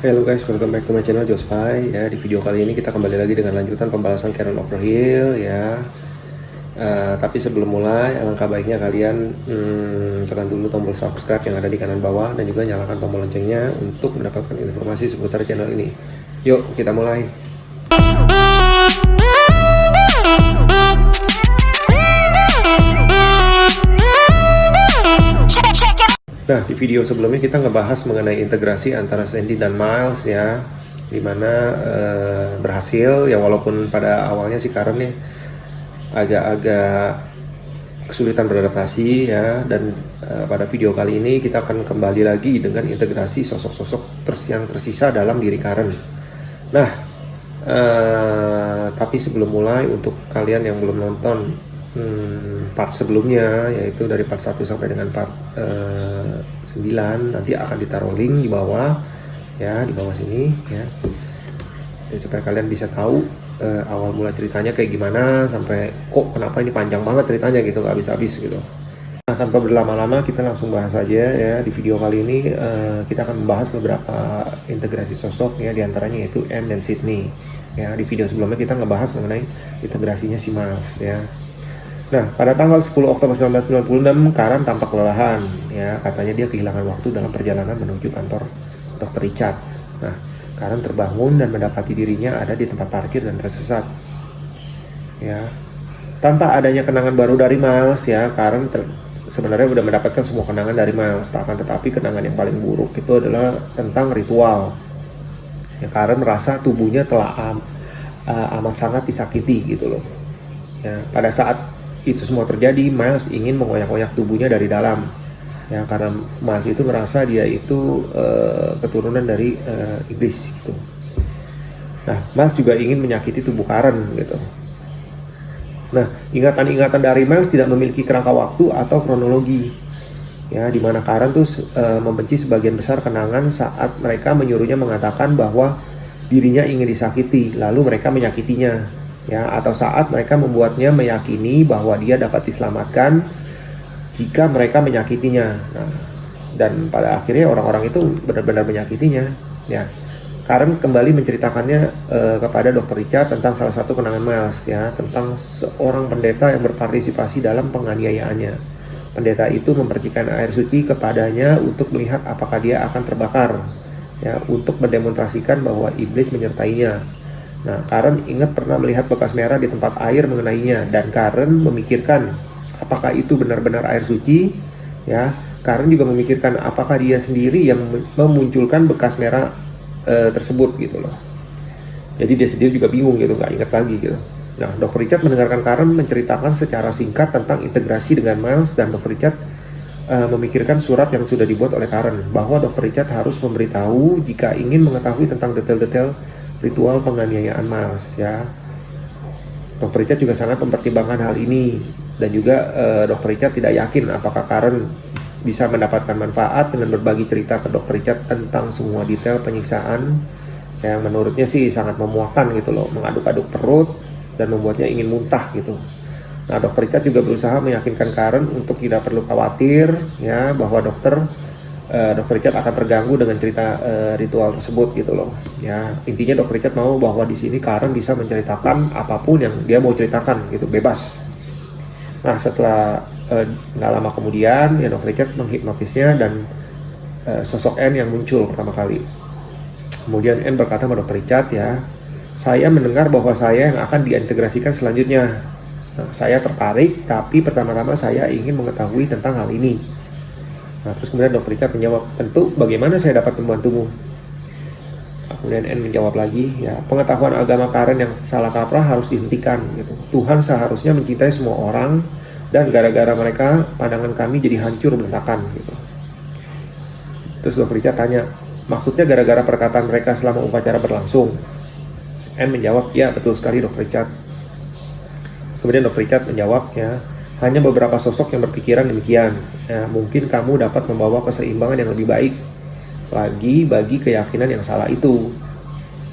Hello guys, welcome back to my channel Jospy. Ya, di video kali ini kita kembali lagi dengan lanjutan pembahasan Canon Overheal ya. Tapi sebelum mulai, alangkah baiknya kalian tekan dulu tombol subscribe yang ada di kanan bawah dan juga nyalakan tombol loncengnya untuk mendapatkan informasi seputar channel ini. Yuk, kita mulai. Nah, di video sebelumnya kita ngebahas mengenai integrasi antara Sandy dan Miles ya, dimana berhasil ya, walaupun pada awalnya si Karen nih agak-agak kesulitan beradaptasi ya. Dan pada video kali ini kita akan kembali lagi dengan integrasi sosok-sosok yang tersisa dalam diri Karen. Nah, tapi sebelum mulai, untuk kalian yang belum nonton part sebelumnya, yaitu dari part 1 sampai dengan part 9, nanti akan ditaruh link di bawah ya, di bawah sini ya, supaya kalian bisa tahu awal mula ceritanya kayak gimana, sampai kok kenapa ini panjang banget ceritanya gitu, gak habis-habis gitu. Nah, tanpa berlama-lama kita langsung bahas aja ya. Di video kali ini kita akan membahas beberapa integrasi sosok ya, diantaranya yaitu Anne dan Sydney ya. Di video sebelumnya kita ngebahas mengenai integrasinya si Miles ya. Nah, pada tanggal 10 Oktober 1996, Karen tampak kelelahan ya. Katanya dia kehilangan waktu dalam perjalanan menuju kantor Dr. Richard. Nah, Karen terbangun dan mendapati dirinya ada di tempat parkir dan tersesat ya. Tanpa adanya kenangan baru dari Miles ya, Karen sebenarnya sudah mendapatkan semua kenangan dari Miles. Akan tetapi kenangan yang paling buruk itu adalah tentang ritual ya. Karen merasa tubuhnya telah amat sangat disakiti gitu loh ya. Pada saat itu semua terjadi, Miles ingin mengoyak-oyak tubuhnya dari dalam ya, karena Miles itu merasa dia itu keturunan dari iblis gitu. Nah, Miles juga ingin menyakiti tubuh Karen gitu. Nah, ingatan-ingatan dari Miles tidak memiliki kerangka waktu atau kronologi ya, dimana Karen tuh membenci sebagian besar kenangan saat mereka menyuruhnya mengatakan bahwa dirinya ingin disakiti, lalu mereka menyakitinya ya, atau saat mereka membuatnya meyakini bahwa dia dapat diselamatkan jika mereka menyakitinya. Nah, dan pada akhirnya orang-orang itu benar-benar menyakitinya ya. Karen kembali menceritakannya kepada Dr. Richard tentang salah satu kenangan Miles ya, tentang seorang pendeta yang berpartisipasi dalam penganiayaannya. Pendeta itu memercikan air suci kepadanya untuk melihat apakah dia akan terbakar ya, untuk mendemonstrasikan bahwa iblis menyertainya. Nah, Karen ingat pernah melihat bekas merah di tempat air mengenainya, dan Karen memikirkan apakah itu benar-benar air suci ya. Karen juga memikirkan apakah dia sendiri yang memunculkan bekas merah tersebut gitu loh. Jadi dia sendiri juga bingung gitu, nggak ingat lagi gitu. Nah, Dr. Richard mendengarkan Karen menceritakan secara singkat tentang integrasi dengan Miles, dan Dr. Richard memikirkan surat yang sudah dibuat oleh Karen bahwa Dr. Richard harus memberitahu jika ingin mengetahui tentang detail-detail ritual penganiayaan Miles ya. Dr. Richard juga sangat mempertimbangkan hal ini, dan juga Dr. Richard tidak yakin apakah Karen bisa mendapatkan manfaat dengan berbagi cerita ke Dr. Richard tentang semua detail penyiksaan yang menurutnya sih sangat memuakkan gitu loh, mengaduk-aduk perut dan membuatnya ingin muntah gitu. Nah, Dr. Richard juga berusaha meyakinkan Karen untuk tidak perlu khawatir ya, bahwa Dr. Richard akan terganggu dengan cerita ritual tersebut gitu loh ya. Intinya Dr. Richard mau bahwa di sini Karen bisa menceritakan apapun yang dia mau ceritakan gitu, bebas. Nah, setelah nggak lama kemudian ya, Dr. Richard menghipnotisnya dan sosok Anne yang muncul pertama kali. Kemudian Anne berkata sama Dr. Richard ya, saya mendengar bahwa saya yang akan diintegrasikan selanjutnya. Nah, saya tertarik, tapi pertama-tama saya ingin mengetahui tentang hal ini. Nah, terus kemudian Dr. Richard menjawab, tentu, bagaimana saya dapat membantumu? Kemudian Anne menjawab lagi, ya, pengetahuan agama Karen yang salah kaprah harus dihentikan gitu. Tuhan seharusnya mencintai semua orang, dan gara-gara mereka pandangan kami jadi hancur berantakan gitu. Terus Dr. Richard tanya, maksudnya gara-gara perkataan mereka selama upacara berlangsung? Anne menjawab, ya betul sekali Dr. Richard. Kemudian Dr. Richard menjawab, ya, hanya beberapa sosok yang berpikiran demikian ya, mungkin kamu dapat membawa keseimbangan yang lebih baik lagi bagi keyakinan yang salah itu.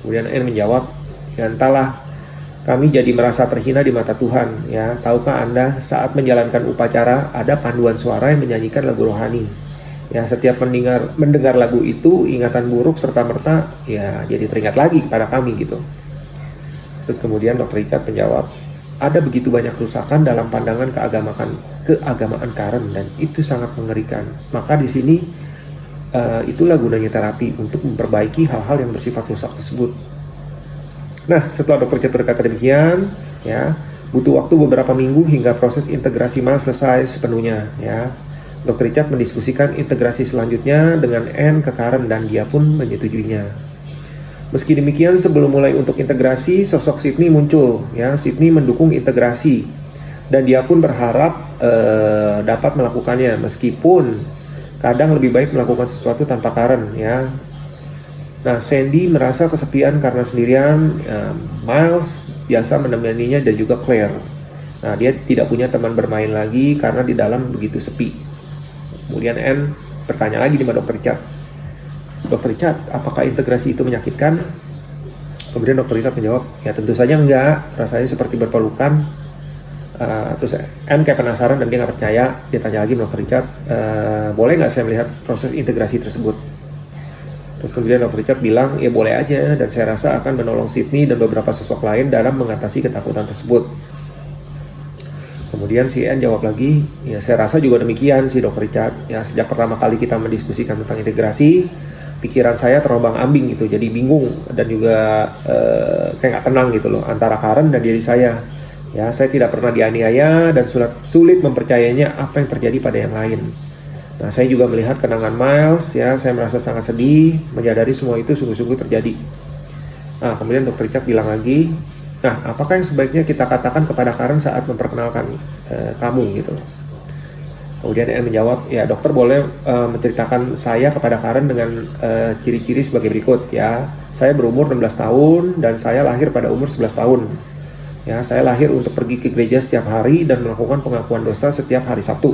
Kemudian Anne menjawab, ya entahlah, kami jadi merasa terhina di mata Tuhan ya. Tahukah Anda, saat menjalankan upacara ada panduan suara yang menyanyikan lagu rohani Ya, setiap mendengar lagu itu, ingatan buruk serta merta ya jadi teringat lagi kepada kami gitu. Terus kemudian Dr. Richard menjawab, ada begitu banyak kerusakan dalam pandangan keagamaan Karen dan itu sangat mengerikan. Maka di sini itulah gunanya terapi untuk memperbaiki hal-hal yang bersifat rusak tersebut. Nah, setelah Dr. Richard berkata demikian, ya, butuh waktu beberapa minggu hingga proses integrasi Miles selesai sepenuhnya. Ya, Dr. Richard mendiskusikan integrasi selanjutnya dengan Anne ke Karen dan dia pun menyetujuinya. Meski demikian, sebelum mulai untuk integrasi, sosok Sydney muncul. Ya, Sydney mendukung integrasi dan dia pun berharap dapat melakukannya, meskipun kadang lebih baik melakukan sesuatu tanpa Karen. Ya, nah Sandy merasa kesepian karena sendirian. Miles biasa menemaninya dan juga Claire. Nah, dia tidak punya teman bermain lagi karena di dalam begitu sepi. Kemudian Anne bertanya lagi sama Dr. Richard. Dr. Richard, apakah integrasi itu menyakitkan? Kemudian Dr. Richard menjawab, ya tentu saja enggak, rasanya seperti berpelukan. Terus Anne kayak penasaran dan dia nggak percaya. Dia tanya lagi Dr. Richard, boleh nggak saya melihat proses integrasi tersebut? Terus kemudian Dr. Richard bilang, ya boleh aja, dan saya rasa akan menolong Sydney dan beberapa sosok lain dalam mengatasi ketakutan tersebut. Kemudian si Anne jawab lagi, ya saya rasa juga demikian sih Dr. Richard. Ya sejak pertama kali kita mendiskusikan tentang integrasi, pikiran saya terombang-ambing gitu, jadi bingung dan juga kayak nggak tenang gitu loh antara Karen dan diri saya. Ya, saya tidak pernah dianiaya dan sulit mempercayainya apa yang terjadi pada yang lain. Nah, saya juga melihat kenangan Miles, ya, saya merasa sangat sedih menyadari semua itu sungguh-sungguh terjadi. Nah, kemudian Dr. Richard bilang lagi, nah, apakah yang sebaiknya kita katakan kepada Karen saat memperkenalkan kamu gitu loh. Kemudian Anne menjawab, ya dokter boleh menceritakan saya kepada Karen dengan ciri-ciri sebagai berikut ya. Saya berumur 16 tahun dan saya lahir pada umur 11 tahun. Ya, saya lahir untuk pergi ke gereja setiap hari dan melakukan pengakuan dosa setiap hari Sabtu.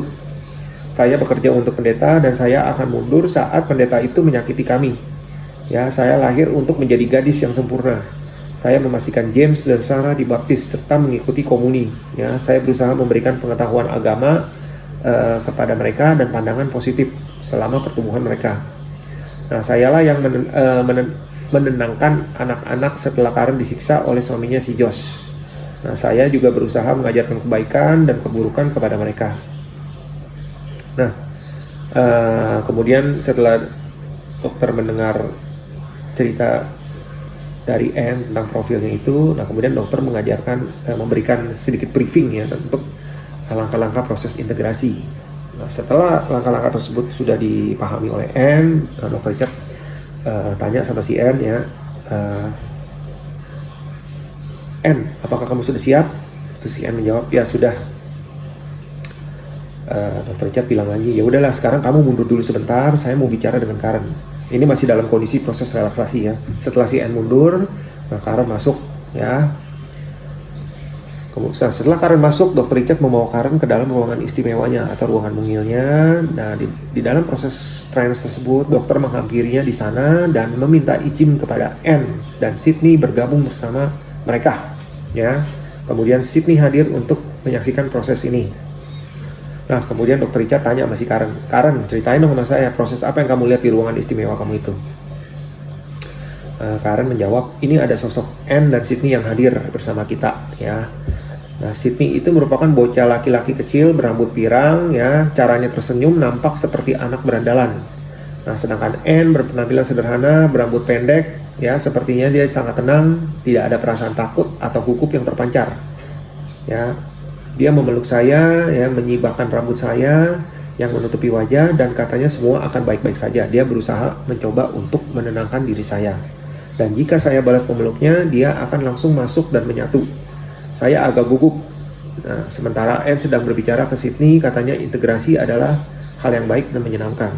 Saya bekerja untuk pendeta dan saya akan mundur saat pendeta itu menyakiti kami. Ya, saya lahir untuk menjadi gadis yang sempurna. Saya memastikan James dan Sarah dibaptis serta mengikuti komuni. Ya, saya berusaha memberikan pengetahuan agama kepada mereka dan pandangan positif selama pertumbuhan mereka. Nah, sayalah yang menenangkan anak-anak setelah Karen disiksa oleh suaminya si Josh. Nah, saya juga berusaha mengajarkan kebaikan dan keburukan kepada mereka. Nah, kemudian setelah dokter mendengar cerita dari Anne tentang profilnya itu, nah kemudian dokter memberikan sedikit briefing ya untuk langkah-langkah proses integrasi. Nah, setelah langkah-langkah tersebut sudah dipahami oleh Anne, Dr. Richard tanya sama si Anne ya, Anne, apakah kamu sudah siap? Terus si Anne menjawab, ya sudah. Dr. Richard bilang lagi, ya udahlah sekarang kamu mundur dulu sebentar, saya mau bicara dengan Karen. Ini masih dalam kondisi proses relaksasi ya. Setelah si Anne mundur, nah Karen masuk ya. Setelah Karen masuk, Dr. Richard membawa Karen ke dalam ruangan istimewanya atau ruangan mungilnya. Nah, di dalam proses trance tersebut, dokter menghampirinya di sana dan meminta izin kepada Anne dan Sydney bergabung bersama mereka. Ya, kemudian Sydney hadir untuk menyaksikan proses ini. Nah, kemudian Dr. Richard tanya sama si Karen, Karen, ceritain dong sama saya proses apa yang kamu lihat di ruangan istimewa kamu itu. Karen menjawab, ini ada sosok Anne dan Sydney yang hadir bersama kita, ya. Nah, Sydney itu merupakan bocah laki-laki kecil berambut pirang ya, caranya tersenyum nampak seperti anak berandalan. Nah, sedangkan Anne berpenampilan sederhana, berambut pendek ya, sepertinya dia sangat tenang, tidak ada perasaan takut atau gugup yang terpancar. Ya, dia memeluk saya ya, menyibakkan rambut saya yang menutupi wajah dan katanya semua akan baik-baik saja. Dia berusaha mencoba untuk menenangkan diri saya. Dan jika saya balas memeluknya, dia akan langsung masuk dan menyatu. Saya agak gugup. Nah, sementara Anne sedang berbicara ke Sydney, katanya integrasi adalah hal yang baik dan menyenangkan.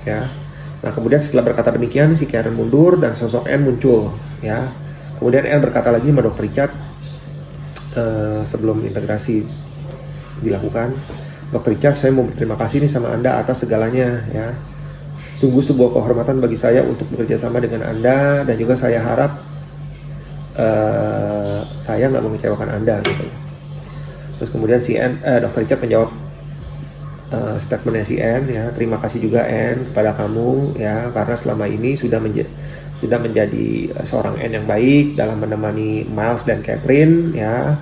Ya. Nah, kemudian setelah berkata demikian, si Karen mundur dan sosok Anne muncul. Ya. Kemudian Anne berkata lagi sama Dr. Richard sebelum integrasi dilakukan, Dr. Richard, saya mau berterima kasih nih sama Anda atas segalanya. Ya. Sungguh sebuah kehormatan bagi saya untuk bekerja sama dengan Anda dan juga saya harap saya nggak mengecewakan Anda gitu. Terus kemudian si Dr. Richard menjawab, statementnya si N ya. Terima kasih juga N kepada kamu ya, karena selama ini sudah menjadi seorang N yang baik dalam menemani Miles dan Catherine ya.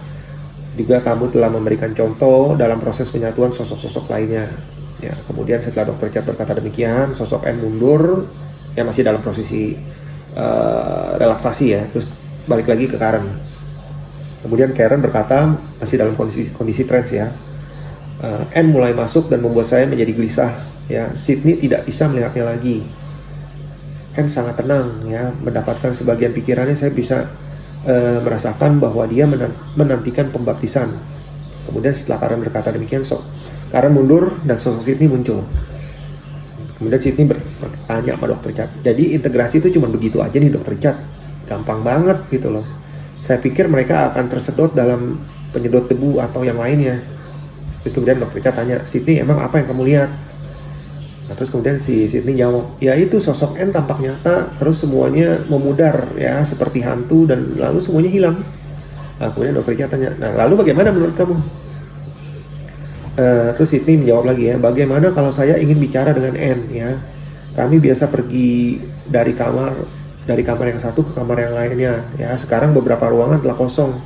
Juga kamu telah memberikan contoh dalam proses penyatuan sosok-sosok lainnya. Ya, kemudian setelah Dr. Richard berkata demikian, sosok N mundur, ya masih dalam posisi relaksasi ya, terus balik lagi ke Karen. Kemudian Karen berkata masih dalam kondisi trance ya. N mulai masuk dan membuat saya menjadi gelisah. Ya, Sydney tidak bisa melihatnya lagi. N sangat tenang ya, mendapatkan sebagian pikirannya. Saya bisa merasakan bahwa dia menantikan pembaptisan. Kemudian setelah Karen berkata demikian, Karen mundur dan sosok Sydney muncul. Kemudian Sydney bertanya sama Dr. Richard, jadi integrasi itu cuma begitu aja nih Dr. Richard? Gampang banget gitu loh. Saya pikir mereka akan tersedot dalam penyedot debu atau yang lainnya. Terus kemudian Dr. Richard tanya, Sydney emang apa yang kamu lihat? Nah, terus kemudian si Sydney jawab, ya itu sosok N tampak nyata, terus semuanya memudar ya seperti hantu dan lalu semuanya hilang. Nah, kemudian Dr. Richard tanya, nah lalu bagaimana menurut kamu? Terus Sydney menjawab lagi ya, bagaimana kalau saya ingin bicara dengan N ya? Kami biasa pergi dari kamar yang satu ke kamar yang lainnya ya. Sekarang beberapa ruangan telah kosong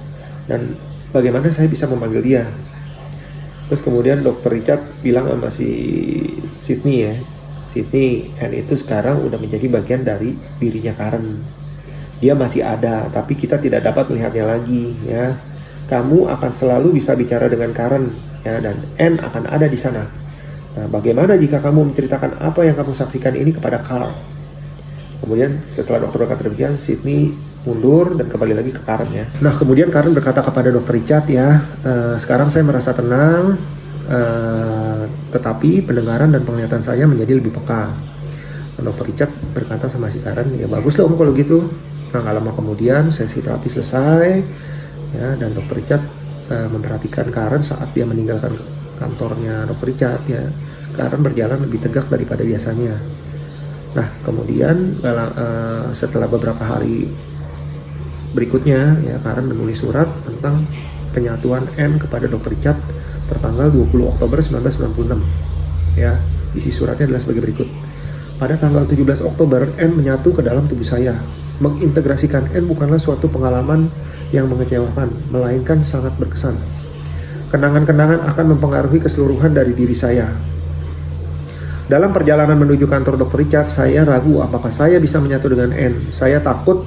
dan bagaimana saya bisa memanggil dia? Terus kemudian Dr. Richard bilang sama si Sydney ya, Sydney, N itu sekarang udah menjadi bagian dari dirinya Karen. Dia masih ada, tapi kita tidak dapat melihatnya lagi ya. Kamu akan selalu bisa bicara dengan Karen ya, dan N akan ada di sana. Nah, bagaimana jika kamu menceritakan apa yang kamu saksikan ini kepada Carl? Kemudian setelah dokter berkata demikian, Sydney mundur dan kembali lagi ke Karen ya. Nah, kemudian Karen berkata kepada Dr. Richard ya, sekarang saya merasa tenang, tetapi pendengaran dan penglihatan saya menjadi lebih peka. Dr. Richard berkata sama si Karen, ya bagus lah om kalau gitu. Nah, gak lama kemudian sesi terapi selesai ya, dan Dr. Richard memperhatikan Karen saat dia meninggalkan kantornya Dr. Richard ya. Karen berjalan lebih tegak daripada biasanya. Nah, kemudian setelah beberapa hari berikutnya ya, Karen menulis surat tentang penyatuan N kepada Dr. Richard tertanggal 20 Oktober 1996 ya. Isi suratnya adalah sebagai berikut. Pada tanggal 17 Oktober N menyatu ke dalam tubuh saya. Mengintegrasikan N bukanlah suatu pengalaman yang mengecewakan, melainkan sangat berkesan. Kenangan-kenangan akan mempengaruhi keseluruhan dari diri saya. Dalam perjalanan menuju kantor Dr. Richard, saya ragu apakah saya bisa menyatu dengan N. Saya takut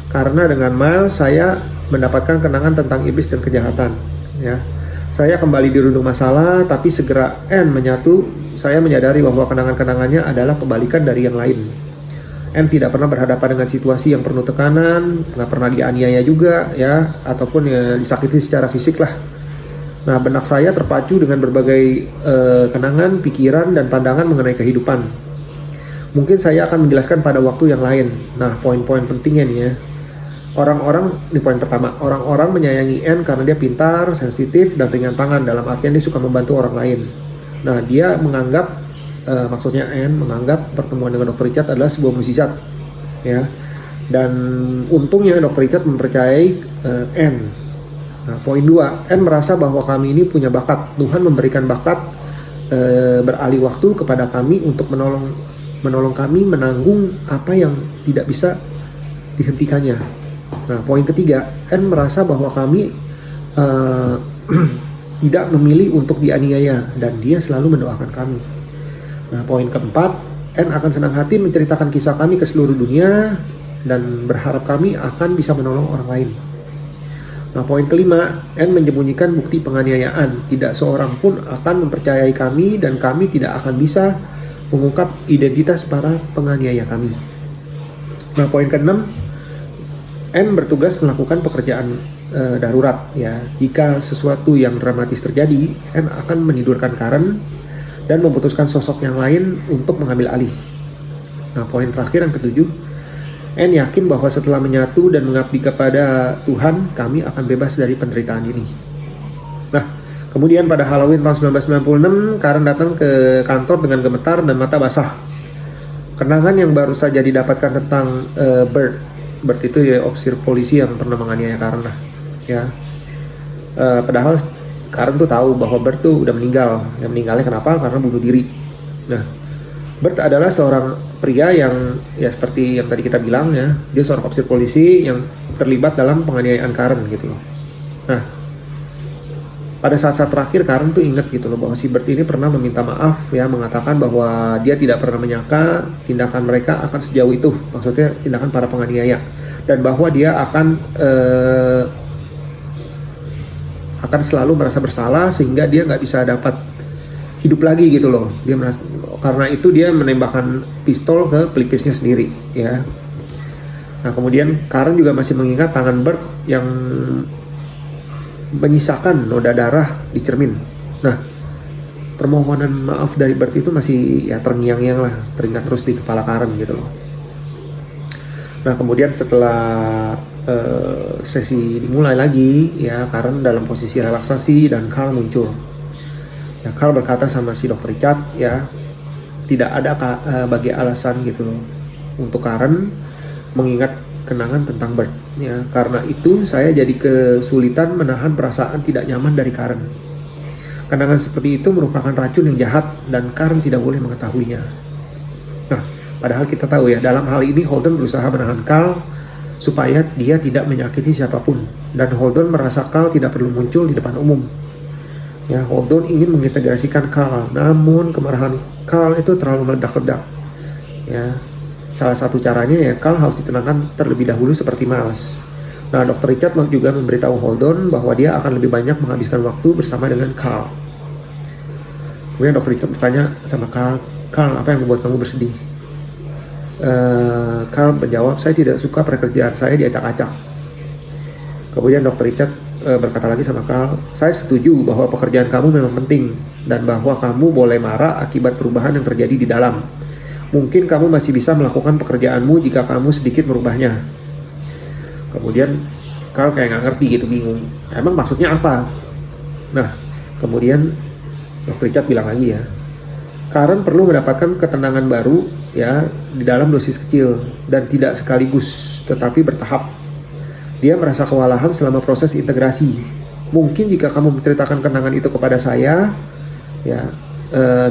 karena dengan Miles saya mendapatkan kenangan tentang iblis dan kejahatan. Ya, saya kembali dirundung masalah, tapi segera N menyatu, saya menyadari bahwa kenangan-kenangannya adalah kebalikan dari yang lain. N tidak pernah berhadapan dengan situasi yang penuh tekanan, nggak pernah dianiaya juga, ya, ataupun ya, disakiti secara fisik lah. Nah, benak saya terpacu dengan berbagai kenangan, pikiran, dan pandangan mengenai kehidupan. Mungkin saya akan menjelaskan pada waktu yang lain. Nah, poin-poin pentingnya nih ya. Ini poin pertama, orang-orang menyayangi N karena dia pintar, sensitif, dan ringan tangan, dalam artian dia suka membantu orang lain. Nah, dia menganggap, maksudnya N menganggap pertemuan dengan Dr. Richard adalah sebuah mukjizat, ya. Dan untungnya Dr. Richard mempercayai N. Nah, poin 2, N merasa bahwa kami ini punya bakat. Tuhan memberikan bakat beralih waktu kepada kami untuk menolong kami menanggung apa yang tidak bisa dihentikannya. Nah, poin ketiga, N merasa bahwa kami tidak memilih untuk dianiaya dan dia selalu mendoakan kami. Nah, poin keempat, N akan senang hati menceritakan kisah kami ke seluruh dunia dan berharap kami akan bisa menolong orang lain. Nah, poin kelima, N menyembunyikan bukti penganiayaan. Tidak seorang pun akan mempercayai kami dan kami tidak akan bisa mengungkap identitas para penganiaya kami. Nah, poin keenam, N bertugas melakukan pekerjaan darurat ya. Jika sesuatu yang dramatis terjadi, N akan menidurkan Karen dan memutuskan sosok yang lain untuk mengambil alih. Nah, poin terakhir yang ketujuh, N yakin bahwa setelah menyatu dan mengabdi kepada Tuhan, kami akan bebas dari penderitaan ini. Nah, kemudian pada Halloween tahun 1996, Karen datang ke kantor dengan gemetar dan mata basah. Kenangan yang baru saja didapatkan tentang Bert itu ya ofisir polisi yang pernah menganiaya Karen lah, ya. Padahal Karen tuh tahu bahwa Bert tuh udah meninggal. Yang meninggalnya kenapa? Karena bunuh diri. Nah, Bert adalah seorang pria yang ya seperti yang tadi kita bilang ya, dia seorang officer polisi yang terlibat dalam penganiayaan Karen gitu loh. Nah, pada saat-saat terakhir Karen tuh inget gitu loh bahwa si Bert ini pernah meminta maaf ya, mengatakan bahwa dia tidak pernah menyangka tindakan mereka akan sejauh itu, maksudnya tindakan para penganiaya, dan bahwa dia akan selalu merasa bersalah sehingga dia nggak bisa dapat hidup lagi gitu loh. Dia merasa, karena itu dia menembakkan pistol ke pelipisnya sendiri ya. Nah kemudian Karen juga masih mengingat tangan Bert yang menyisakan noda darah di cermin. Nah permohonan maaf dari Bert itu masih ya terngiang-ngiang lah, teringat terus di kepala Karen gitu loh. Nah kemudian setelah sesi dimulai lagi ya, Karen dalam posisi relaksasi dan Carl muncul. Ya, Carl berkata sama si Dr. Richard ya, tidak ada bagi alasan gitu loh untuk Karen mengingat kenangan tentang Bert ya. Karena itu saya jadi kesulitan menahan perasaan tidak nyaman dari Karen. Kenangan seperti itu merupakan racun yang jahat dan Karen tidak boleh mengetahuinya. Nah, padahal kita tahu ya, dalam hal ini Holden berusaha menahan Carl supaya dia tidak menyakiti siapapun, dan Holden merasa Carl tidak perlu muncul di depan umum. Ya, Holden ingin mengintegrasikan Carl, namun kemarahan Carl itu terlalu meledak-ledak. Ya, salah satu caranya ya Carl harus ditenangkan terlebih dahulu seperti Miles. Nah, Dr. Richard juga memberitahu Holden bahwa dia akan lebih banyak menghabiskan waktu bersama dengan Carl. Kemudian Dr. Richard bertanya sama Carl, apa yang membuat kamu bersedih? Carl menjawab, saya tidak suka pekerjaan saya diacak-acak. Kemudian Dr. Richard berkata lagi sama Carl, saya setuju bahwa pekerjaan kamu memang penting dan bahwa kamu boleh marah akibat perubahan yang terjadi di dalam. Mungkin kamu masih bisa melakukan pekerjaanmu jika kamu sedikit merubahnya. Kemudian Carl kayak nggak ngerti gitu, bingung. Emang maksudnya apa? Nah, kemudian Dr. Richard bilang lagi ya, Karen perlu mendapatkan ketenangan baru ya di dalam dosis kecil dan tidak sekaligus tetapi bertahap. Dia merasa kewalahan selama proses integrasi. Mungkin jika kamu menceritakan kenangan itu kepada saya ya,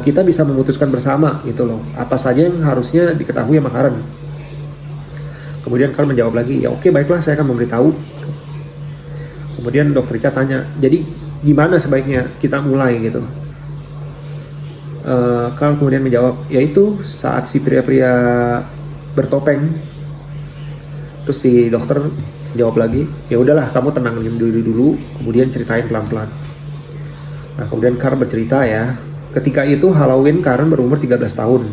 kita bisa memutuskan bersama gitu loh, apa saja yang harusnya diketahui sama Karen. Kemudian Karen menjawab lagi, ya oke, baiklah, saya akan memberitahu. Kemudian Dr. Richard tanya, jadi gimana sebaiknya kita mulai gitu? Carl kemudian menjawab, yaitu saat si pria-pria bertopeng. Terus si dokter jawab lagi, ya udahlah, kamu tenangin dulu, kemudian ceritain pelan-pelan. Nah kemudian Carl bercerita ya, ketika itu Halloween Karen berumur 13 tahun.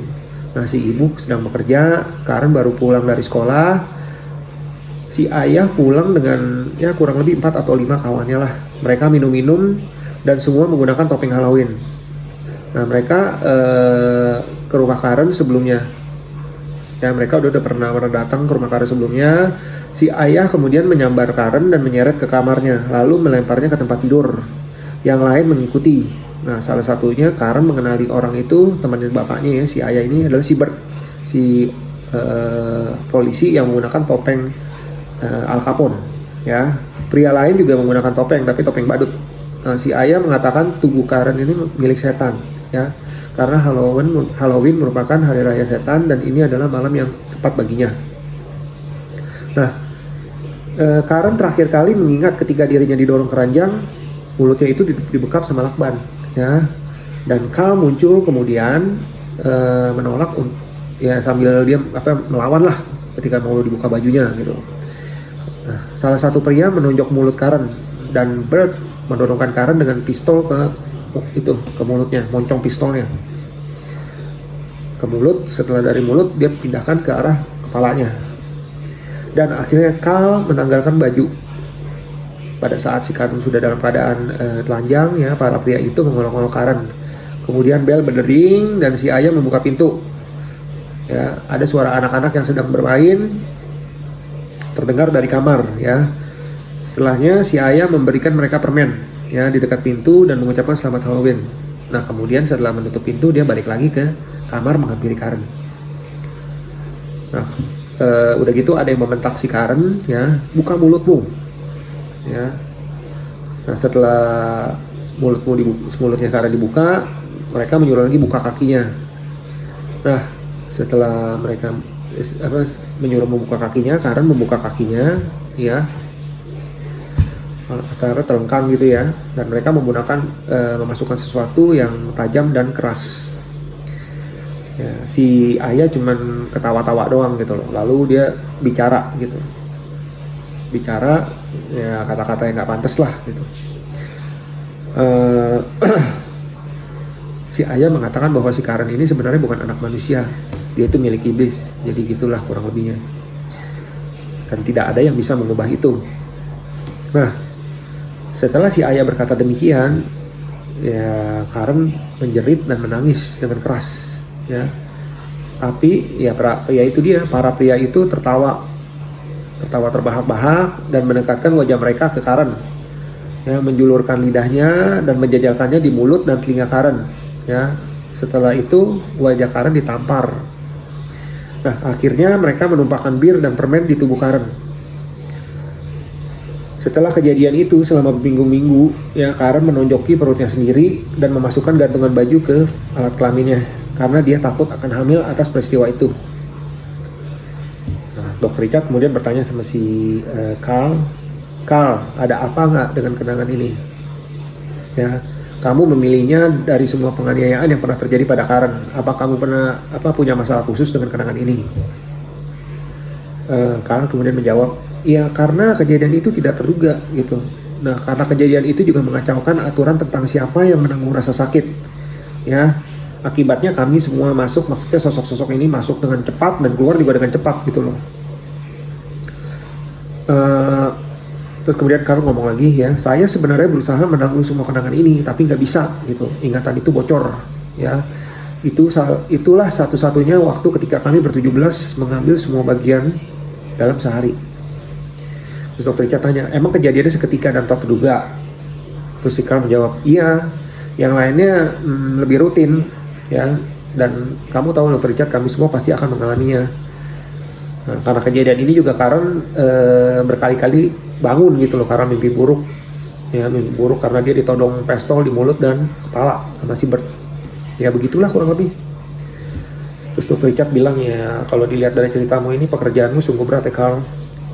Nah si ibu sedang bekerja, Karen baru pulang dari sekolah. Si ayah pulang dengan ya kurang lebih 4 atau 5 kawannya lah. Mereka minum-minum dan semua menggunakan topeng Halloween. Nah mereka ke rumah Karen sebelumnya. Ya mereka udah pernah datang ke rumah Karen sebelumnya. Si ayah kemudian menyambar Karen dan menyeret ke kamarnya, lalu melemparnya ke tempat tidur. Yang lain mengikuti. Nah salah satunya Karen mengenali orang itu, temannya bapaknya ya, si ayah ini adalah si Bert, si polisi yang menggunakan topeng Al Capone. Ya pria lain juga menggunakan topeng, tapi topeng badut. Nah, si ayah mengatakan tubuh Karen ini milik setan. Ya, karena Halloween merupakan hari raya setan dan ini adalah malam yang tepat baginya. Nah, Karen terakhir kali mengingat ketika dirinya didorong keranjang, mulutnya itu dibekap sama lakban, ya. Dan Carl muncul kemudian menolak, ya sambil dia melawan lah ketika mau dibuka bajunya gitu. Nah, salah satu pria menunjuk mulut Karen dan Bert mendorongkan Karen dengan pistol ke mulutnya, moncong pistolnya ke mulut. Setelah dari mulut dia pindahkan ke arah kepalanya, dan akhirnya Carl menanggalkan baju. Pada saat si Karen sudah dalam keadaan telanjang ya, para pria itu mengolok-olok Karen. Kemudian bel berdering dan si ayah membuka pintu. Ya, ada suara anak-anak yang sedang bermain terdengar dari kamar ya. Setelahnya si ayah memberikan mereka permen ya di dekat pintu dan mengucapkan selamat Halloween. Nah kemudian setelah menutup pintu dia balik lagi ke kamar menghampiri Karen. Nah udah gitu ada yang membentak si Karen ya, buka mulutmu ya. Nah setelah mulutnya Karen dibuka, mereka menyuruh lagi buka kakinya. Nah, setelah mereka menyuruh membuka kakinya, Karen membuka kakinya, ya, karena terengkang gitu ya, dan mereka menggunakan memasukkan sesuatu yang tajam dan keras. Ya, si ayah cuman ketawa-tawa doang gitu loh, lalu dia bicara gitu, ya kata-kata yang nggak pantas lah gitu. Si ayah mengatakan bahwa si Karen ini sebenarnya bukan anak manusia, dia itu milik iblis, jadi gitulah kurang lebihnya, dan tidak ada yang bisa mengubah itu. Nah, setelah si ayah berkata demikian, ya Karen menjerit dan menangis dengan keras, ya. Tapi ya para pria itu tertawa terbahak-bahak dan mendekatkan wajah mereka ke Karen, ya, menjulurkan lidahnya dan menjajalkannya di mulut dan telinga Karen, ya. Setelah itu wajah Karen ditampar. Nah, akhirnya mereka menumpahkan bir dan permen di tubuh Karen. Setelah kejadian itu selama berminggu-minggu, ya, Karen menonjoki perutnya sendiri dan memasukkan gantungan baju ke alat kelaminnya karena dia takut akan hamil atas peristiwa itu. Nah, Dr. Richard kemudian bertanya sama si Carl, ada apa nggak dengan kenangan ini? Ya, kamu memilihnya dari semua penganiayaan yang pernah terjadi pada Karen. Apa kamu pernah punya masalah khusus dengan kenangan ini? Carl kemudian menjawab, ya karena kejadian itu tidak terduga gitu. Nah, karena kejadian itu juga mengacaukan aturan tentang siapa yang menanggung rasa sakit. Ya, akibatnya kami semua maksudnya sosok-sosok ini masuk dengan cepat dan keluar juga dengan cepat gitu loh. Terus kemudian Carl ngomong lagi, ya, saya sebenarnya berusaha menanggung semua kenangan ini, tapi nggak bisa gitu. Ingatan itu bocor, ya. Itulah satu-satunya waktu ketika kami ber-17 mengambil semua bagian dalam sehari. Terus Dr. Richard tanya, emang kejadiannya seketika dan tak terduga? Terus si Carl menjawab, iya, yang lainnya lebih rutin, ya. Dan kamu tahu Dr. Richard, kami semua pasti akan mengalaminya. Nah, karena kejadian ini juga Karen berkali-kali bangun gitu loh karena mimpi buruk, ya, mimpi buruk karena dia ditodong pistol di mulut dan kepala sama si Bert. Ya begitulah kurang lebih. Terus Dr. Richard bilang, ya kalau dilihat dari ceritamu ini pekerjaanmu sungguh berat ya Carl,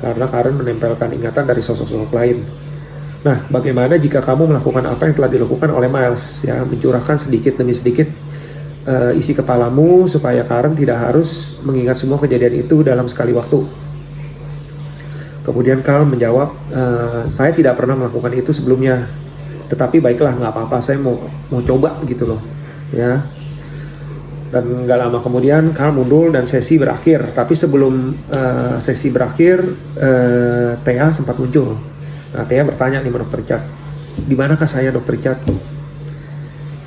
karena Karen menempelkan ingatan dari sosok-sosok lain. Nah, bagaimana jika kamu melakukan apa yang telah dilakukan oleh Miles, ya, mencurahkan sedikit demi sedikit isi kepalamu supaya Karen tidak harus mengingat semua kejadian itu dalam sekali waktu. Kemudian Carl menjawab, saya tidak pernah melakukan itu sebelumnya, tetapi baiklah, nggak apa-apa, saya mau coba gitu loh, ya. Dan nggak lama kemudian Carl mundur dan sesi berakhir. Tapi sebelum sesi berakhir, Thea sempat muncul. Nah, Thea bertanya nih sama Dr. Richard, di manakah saya, Dr. Richard?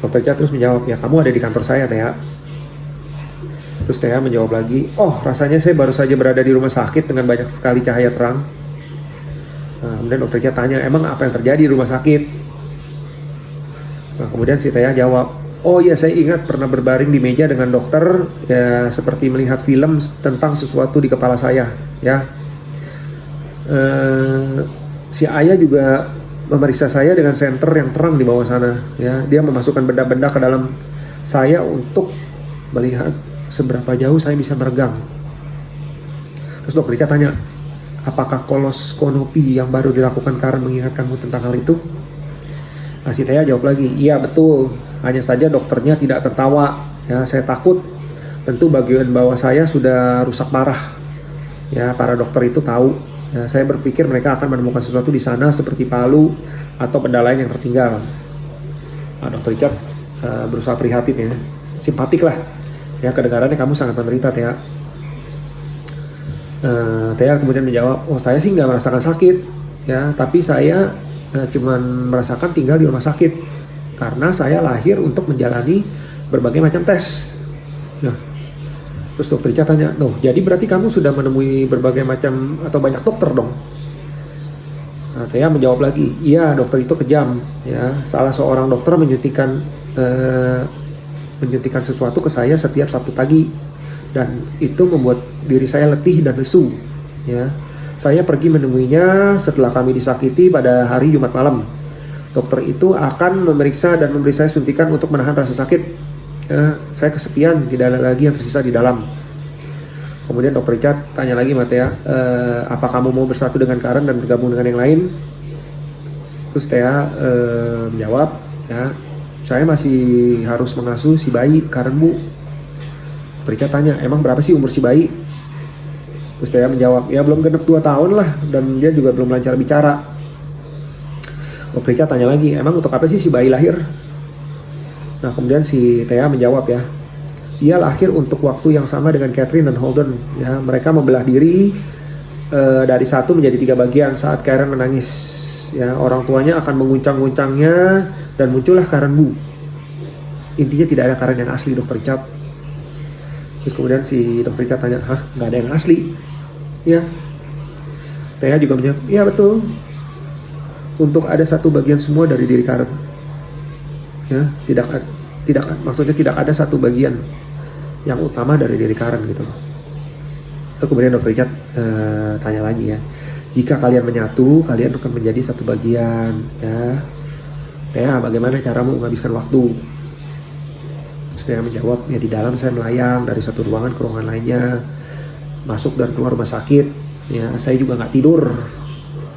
Dr. Richard terus menjawab, ya kamu ada di kantor saya, Thea. Terus Thea menjawab lagi, oh rasanya saya baru saja berada di rumah sakit dengan banyak sekali cahaya terang. Nah, kemudian Dr. Richard tanya, emang apa yang terjadi di rumah sakit? Nah, kemudian si Thea jawab, oh iya, saya ingat pernah berbaring di meja dengan dokter, ya seperti melihat film tentang sesuatu di kepala saya, ya. Si ayah juga memeriksa saya dengan senter yang terang di bawah sana, ya. Dia memasukkan benda-benda ke dalam saya untuk melihat seberapa jauh saya bisa meregang. Terus Dr. Richard tanya, apakah koloskonopi yang baru dilakukan Karen mengingatkanmu tentang hal itu? Nah, si Thea jawab lagi, iya betul. Hanya saja dokternya tidak tertawa, ya, saya takut. Tentu bagian bawah saya sudah rusak parah. Ya, para dokter itu tahu. Ya, saya berpikir mereka akan menemukan sesuatu di sana seperti palu atau benda lain yang tertinggal. Nah, Dr. Richard berusaha prihatin, ya, simpatik lah. Ya, kedengarannya kamu sangat menderita, Thea. Thea kemudian menjawab, oh saya sih nggak merasakan sakit, ya, tapi saya cuman merasakan tinggal di rumah sakit karena saya lahir untuk menjalani berbagai macam tes. Nah, terus Dr. Richard tanya, jadi berarti kamu sudah menemui berbagai macam atau banyak dokter dong? Nah, Thea menjawab lagi, iya dokter itu kejam, ya. Salah seorang dokter menyuntikkan sesuatu ke saya setiap Sabtu pagi dan itu membuat diri saya letih dan lesu, ya. Saya pergi menemuinya setelah kami disakiti pada hari Jumat malam. dokter itu akan memeriksa dan memberi saya suntikan untuk menahan rasa sakit. Saya kesepian, tidak ada lagi yang tersisa di dalam. Kemudian dokter Richard tanya lagi sama Thea, apa kamu mau bersatu dengan Karen dan bergabung dengan yang lain? Terus Thea menjawab, ya, saya masih harus mengasuh si bayi Karen, Bu. Dokter Richard tanya, emang berapa sih umur si bayi? Terus Thea menjawab, ya belum genap 2 tahun lah, dan dia juga belum lancar bicara. Dokter Richard tanya lagi, emang untuk apa sih si bayi lahir? Nah kemudian si Thea menjawab, ya, dia lahir untuk waktu yang sama dengan Catherine dan Holden. Ya, mereka membelah diri dari 1 menjadi 3 bagian saat Karen menangis. Ya, orang tuanya akan menguncang-guncangnya dan muncullah Karen, Bu. Intinya tidak ada Karen yang asli, Dokter Richard. Terus kemudian si Dokter Richard tanya, hah, nggak ada yang asli? Ya, Thea juga menjawab, iya betul. Untuk ada 1 bagian semua dari diri Karen. Ya, maksudnya tidak ada 1 bagian yang utama dari diri Karen gitu. Lalu kemudian Dr. Richard tanya lagi, ya, jika kalian menyatu, kalian akan menjadi 1 bagian, ya, bagaimana caramu menghabiskan waktu? Saya menjawab, ya di dalam saya melayang dari 1 ruangan ke ruangan lainnya, masuk dan keluar rumah sakit, ya saya juga nggak tidur.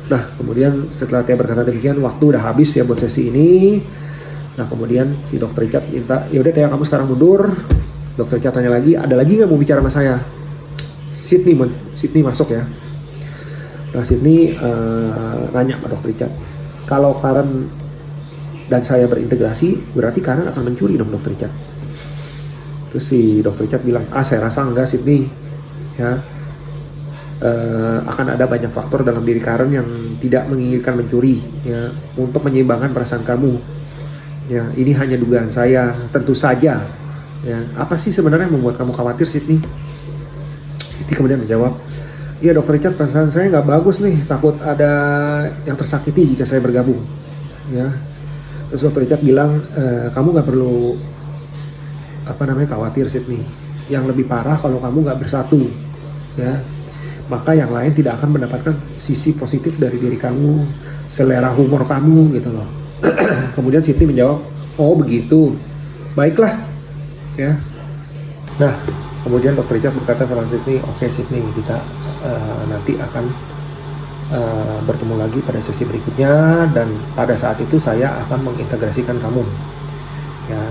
Nah kemudian setelah Thea berkata demikian, waktu udah habis ya buat sesi ini. Nah kemudian si Dr. Richard minta, ya udah Thea kamu sekarang mundur. Dr. Richard tanya lagi, ada lagi nggak mau bicara sama saya? Sydney masuk, ya. Nah Sydney nanya sama Dr. Richard, kalau Karen dan saya berintegrasi, berarti Karen akan mencuri dong, Dr. Richard. Terus si Dr. Richard bilang, saya rasa enggak Sydney, ya. Akan ada banyak faktor dalam diri Karen yang tidak menginginkan mencuri, ya, untuk menyeimbangkan perasaan kamu. Ya, ini hanya dugaan saya, tentu saja. Ya, apa sih sebenarnya yang membuat kamu khawatir, Sydney? Sydney kemudian menjawab, iya Dr. Richard, perasaan saya nggak bagus nih, takut ada yang tersakiti jika saya bergabung. Ya, terus Dr. Richard bilang, kamu nggak perlu khawatir, Sydney. Yang lebih parah kalau kamu nggak bersatu, ya. Maka yang lain tidak akan mendapatkan sisi positif dari diri kamu, selera humor kamu gitu loh. Kemudian Sydney menjawab, oh begitu, baiklah, ya. Nah kemudian Dr. Richard berkata sama Sydney, oke Sydney, kita nanti akan bertemu lagi pada sesi berikutnya, dan pada saat itu saya akan mengintegrasikan kamu. Ya,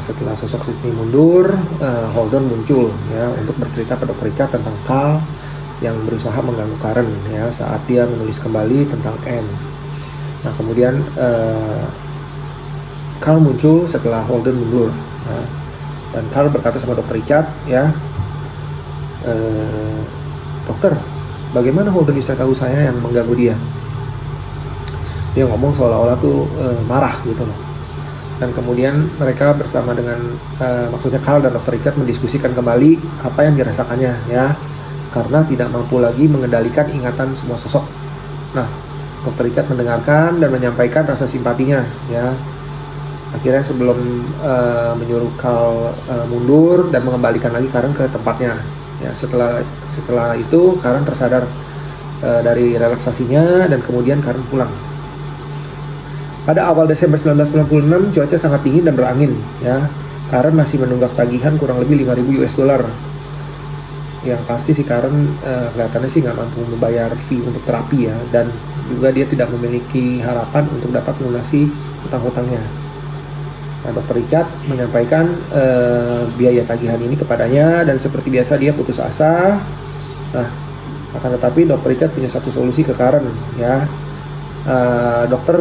setelah sosok Sydney mundur, Holden muncul, ya, untuk bercerita ke Dr. Richard tentang Carl yang berusaha mengganggu Karen, ya, saat dia menulis kembali tentang Anne. Nah kemudian Carl muncul setelah Holden mundur, ya, dan Carl berkata sama Dr. Richard, ya, dokter, bagaimana Holden bisa tahu saya yang mengganggu dia? Dia ngomong seolah-olah tuh marah gitu loh. Dan kemudian mereka bersama dengan maksudnya Carl dan Dr. Richard mendiskusikan kembali apa yang dirasakannya, ya, karena tidak mampu lagi mengendalikan ingatan semua sosok. Nah, Dr. Richard mendengarkan dan menyampaikan rasa simpatinya, ya. Akhirnya sebelum menyuruh Carl mundur dan mengembalikan lagi Karen ke tempatnya, ya. Setelah itu Karen tersadar dari relaksasinya, dan kemudian Karen pulang. Pada awal Desember 1996, cuaca sangat dingin dan berangin, ya. Karen masih menunggak tagihan kurang lebih 5.000 US dollar. Yang pasti si Karen kelihatannya sih nggak mampu membayar fee untuk terapi, ya, dan juga dia tidak memiliki harapan untuk dapat melunasi hutang-hutangnya. Nah, Dr. Richard menyampaikan biaya tagihan ini kepadanya, dan seperti biasa dia putus asa. Nah, akan tetapi Dr. Richard punya satu solusi ke Karen, ya. Dokter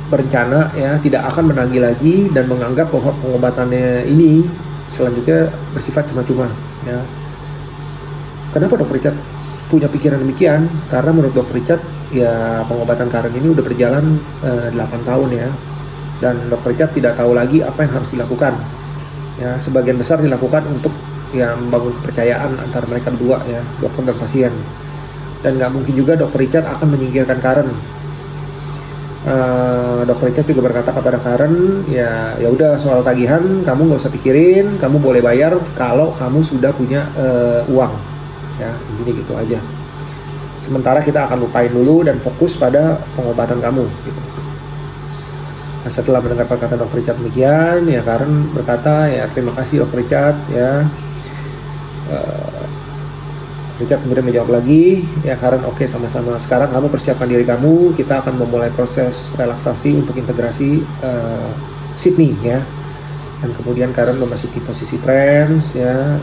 berencana, ya, tidak akan menagih lagi dan menganggap bahwa pengobatannya ini selanjutnya bersifat cuma-cuma, ya. Kenapa Dr. Richard punya pikiran demikian? Karena menurut Dr. Richard, ya, pengobatan Karen ini udah berjalan 8 tahun, ya, dan Dr. Richard tidak tahu lagi apa yang harus dilakukan. Ya, sebagian besar dilakukan untuk, ya, membangun kepercayaan antara mereka berdua, ya, dokter dan pasien. Dan nggak mungkin juga Dr. Richard akan menyingkirkan Karen. Dr. Richard juga berkata kepada Karen, ya udah, soal tagihan kamu nggak usah pikirin, kamu boleh bayar kalau kamu sudah punya uang, ya, intinya gitu aja. Sementara kita akan lupain dulu dan fokus pada pengobatan kamu, gitu. Nah, setelah mendengar perkataan Dr. Richard demikian, ya Karen berkata, ya terima kasih Dr. Richard, ya. Richard kemudian menjawab lagi, ya Karen, oke, sama-sama. Sekarang kamu persiapkan diri kamu, kita akan memulai proses relaksasi untuk integrasi Sydney, ya. Dan kemudian Karen memasuki posisi trance, ya.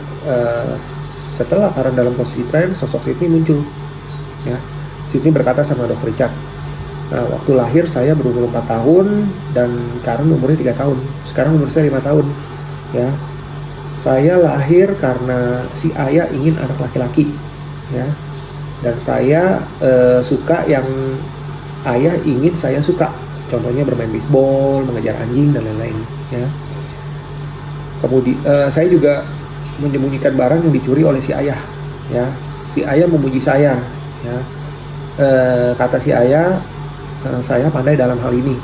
Setelah Karen dalam posisi trance, sosok Sydney muncul, ya. Sydney berkata sama Dr. Richard, nah, waktu lahir saya berumur 4 tahun dan Karen umurnya 3 tahun. Sekarang umur saya 5 tahun, ya. Saya lahir karena si ayah ingin anak laki-laki, ya. Dan saya suka yang ayah ingin saya suka. Contohnya bermain bisbol, mengejar anjing dan lain-lain, ya. Kemudian saya juga menyembunyikan barang yang dicuri oleh si ayah, ya. Si ayah memuji saya, ya. Kata si ayah, saya pandai dalam hal ini,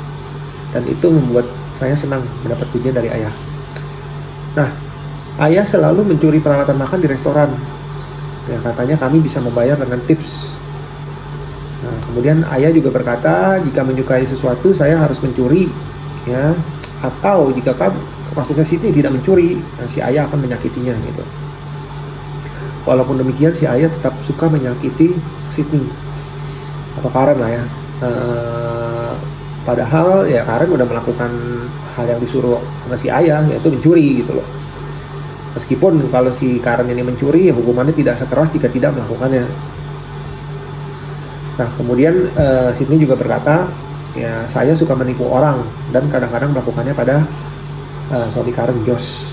dan itu membuat saya senang mendapat pujian dari ayah. Nah, ayah selalu mencuri peralatan makan di restoran, ya, katanya kami bisa membayar dengan tips. Nah, kemudian ayah juga berkata, jika menyukai sesuatu saya harus mencuri, ya, atau jika maksudnya Sydney tidak mencuri, nah, si ayah akan menyakitinya, gitu. Walaupun demikian si ayah tetap suka menyakiti Sydney atau Karen lah, ya. Padahal ya Karen udah melakukan hal yang disuruh sama si ayah, yaitu mencuri, gitu loh. Meskipun kalau si Karen ini mencuri, ya hukumannya tidak sekeras jika tidak melakukannya. Nah, kemudian Sydney juga berkata, ya saya suka menipu orang dan kadang-kadang melakukannya pada suami Karen, Josh.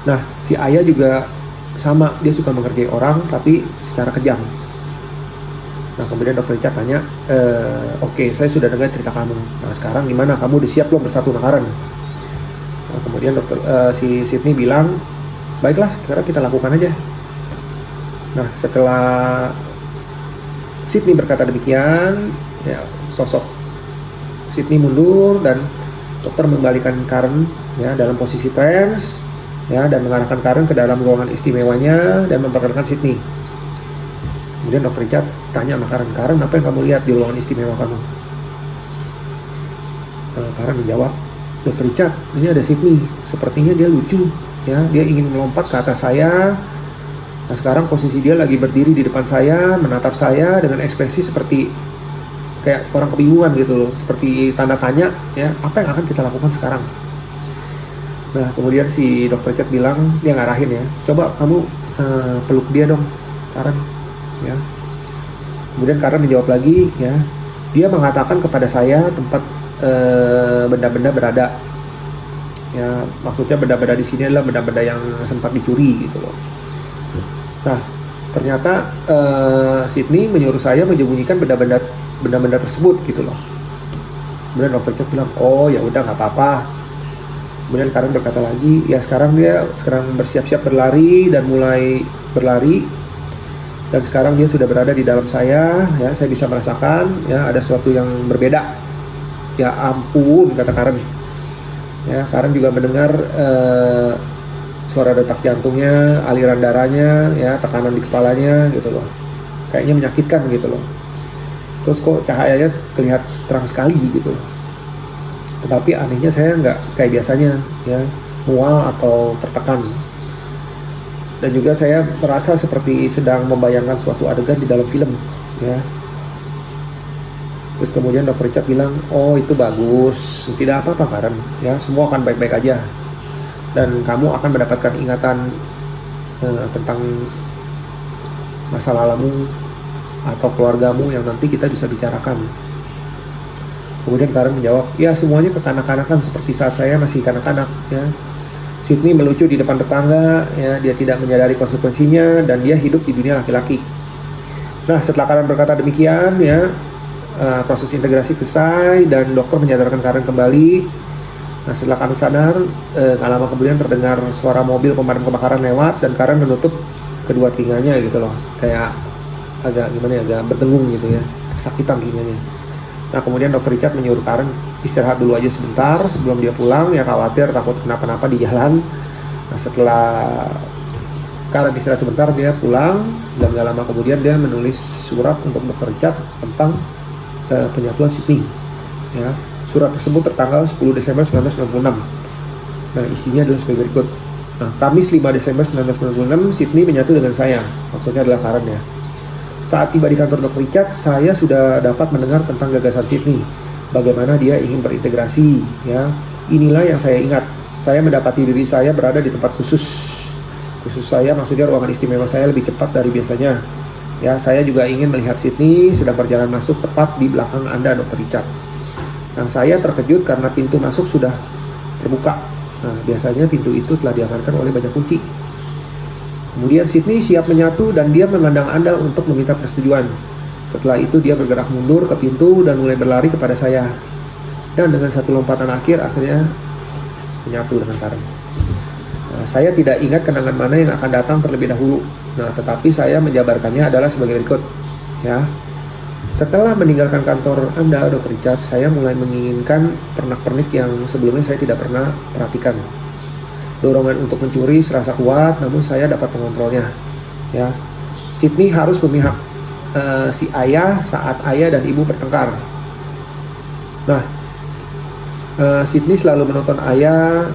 Nah, si ayah juga sama, dia suka mengerjai orang tapi secara kejam. Nah, kemudian Dr. Richard tanya, oke, saya sudah dengar cerita kamu. Nah, sekarang gimana? Kamu udah siap belum bersatu dengan Karen? Nah, kemudian si Sydney bilang, baiklah, sekarang kita lakukan aja. Nah, setelah Sydney berkata demikian, ya sosok Sydney mundur dan dokter membalikan Karen, ya, dalam posisi trance, ya, dan mengarahkan Karen ke dalam ruangan istimewanya dan memperkenalkan Sydney. Kemudian Dr. Richard tanya sama Karen, apa yang kamu lihat di ruangan istimewa kamu? Karen menjawab, Dr. Richard, ini ada Sydney, sepertinya dia lucu, ya, dia ingin melompat ke atas saya. Nah, sekarang posisi dia lagi berdiri di depan saya, menatap saya dengan ekspresi seperti kayak orang kebingungan gitu loh, seperti tanda tanya, ya, apa yang akan kita lakukan sekarang? Nah, kemudian si Dr. Richard bilang, dia ngarahin, ya, coba kamu peluk dia dong, Karen, ya. Kemudian Karen menjawab lagi, ya, dia mengatakan kepada saya tempat benda-benda berada, ya, maksudnya benda-benda di sini adalah benda-benda yang sempat dicuri, gitu loh. Nah, ternyata Sydney menyuruh saya menyembunyikan benda-benda tersebut, gitu loh. Kemudian Dr. Richard bilang, oh ya udah, nggak apa-apa. Kemudian Karen berkata lagi, ya sekarang bersiap-siap berlari dan mulai berlari. Dan sekarang dia sudah berada di dalam saya, ya, saya bisa merasakan, ya, ada sesuatu yang berbeda. Ya ampun, kata Karen. Ya, Karen juga mendengar suara detak jantungnya, aliran darahnya, ya, tekanan di kepalanya, gitu loh. Kayaknya menyakitkan, gitu loh. Terus kok cahayanya terlihat terang sekali, gitu. Tetapi anehnya saya nggak kayak biasanya, ya, mual atau tertekan. Dan juga saya merasa seperti sedang membayangkan suatu adegan di dalam film, ya. Terus kemudian Dr. Richard bilang, oh itu bagus, tidak apa-apa Karen, ya, semua akan baik-baik aja. Dan kamu akan mendapatkan ingatan tentang masa lalumu atau keluargamu yang nanti kita bisa bicarakan. Kemudian Karen menjawab, ya semuanya kekanak-kanakan seperti saat saya masih kanak-kanak, ya. Sydney melucu di depan tetangga, ya, dia tidak menyadari konsekuensinya dan dia hidup di dunia laki-laki. Nah, setelah Karen berkata demikian, ya, proses integrasi selesai dan dokter menyadarkan Karen kembali. Nah, setelah Karen sadar, nggak lama kemudian terdengar suara mobil pemadam kebakaran lewat dan Karen menutup kedua telinganya, gitu loh, kayak agak gimana ya, agak berdengung gitu, ya, kesakitan telinganya. Nah, kemudian Dr. Richard menyuruh Karen istirahat dulu aja sebentar sebelum dia pulang, ya, khawatir takut kenapa-napa di jalan. Nah, setelah Karen istirahat sebentar, dia pulang dan gak lama kemudian dia menulis surat untuk Dr. Richard tentang penyatuan Sydney. Ya, surat tersebut tertanggal 10 Desember 1996. Nah, isinya adalah sebagai berikut. Nah, Kamis 5 Desember 1996, Sydney menyatu dengan saya. Maksudnya adalah Karen ya. Saat tiba di kantor Dr. Richard, saya sudah dapat mendengar tentang gagasan Sydney. Bagaimana dia ingin berintegrasi, ya. Inilah yang saya ingat. Saya mendapati diri saya berada di tempat khusus. Khusus saya maksudnya ruangan istimewa saya lebih cepat dari biasanya. Ya, saya juga ingin melihat Sydney sedang berjalan masuk tepat di belakang Anda, Dr. Richard. Nah, saya terkejut karena pintu masuk sudah terbuka. Nah, biasanya pintu itu telah diamankan oleh banyak kunci. Kemudian Sydney siap menyatu dan dia memandang Anda untuk meminta persetujuan. Setelah itu dia bergerak mundur ke pintu dan mulai berlari kepada saya. Dan dengan satu lompatan akhirnya menyatu dengan Karen. Nah, saya tidak ingat kenangan mana yang akan datang terlebih dahulu. Nah, tetapi saya menjabarkannya adalah sebagai berikut. Ya. Setelah meninggalkan kantor Anda, Dr. Richard, saya mulai menginginkan pernak-pernik yang sebelumnya saya tidak pernah perhatikan. Dorongan untuk mencuri serasa kuat, namun saya dapat mengontrolnya. Ya, Sydney harus memihak si ayah saat ayah dan ibu bertengkar. Nah, Sydney selalu menonton ayah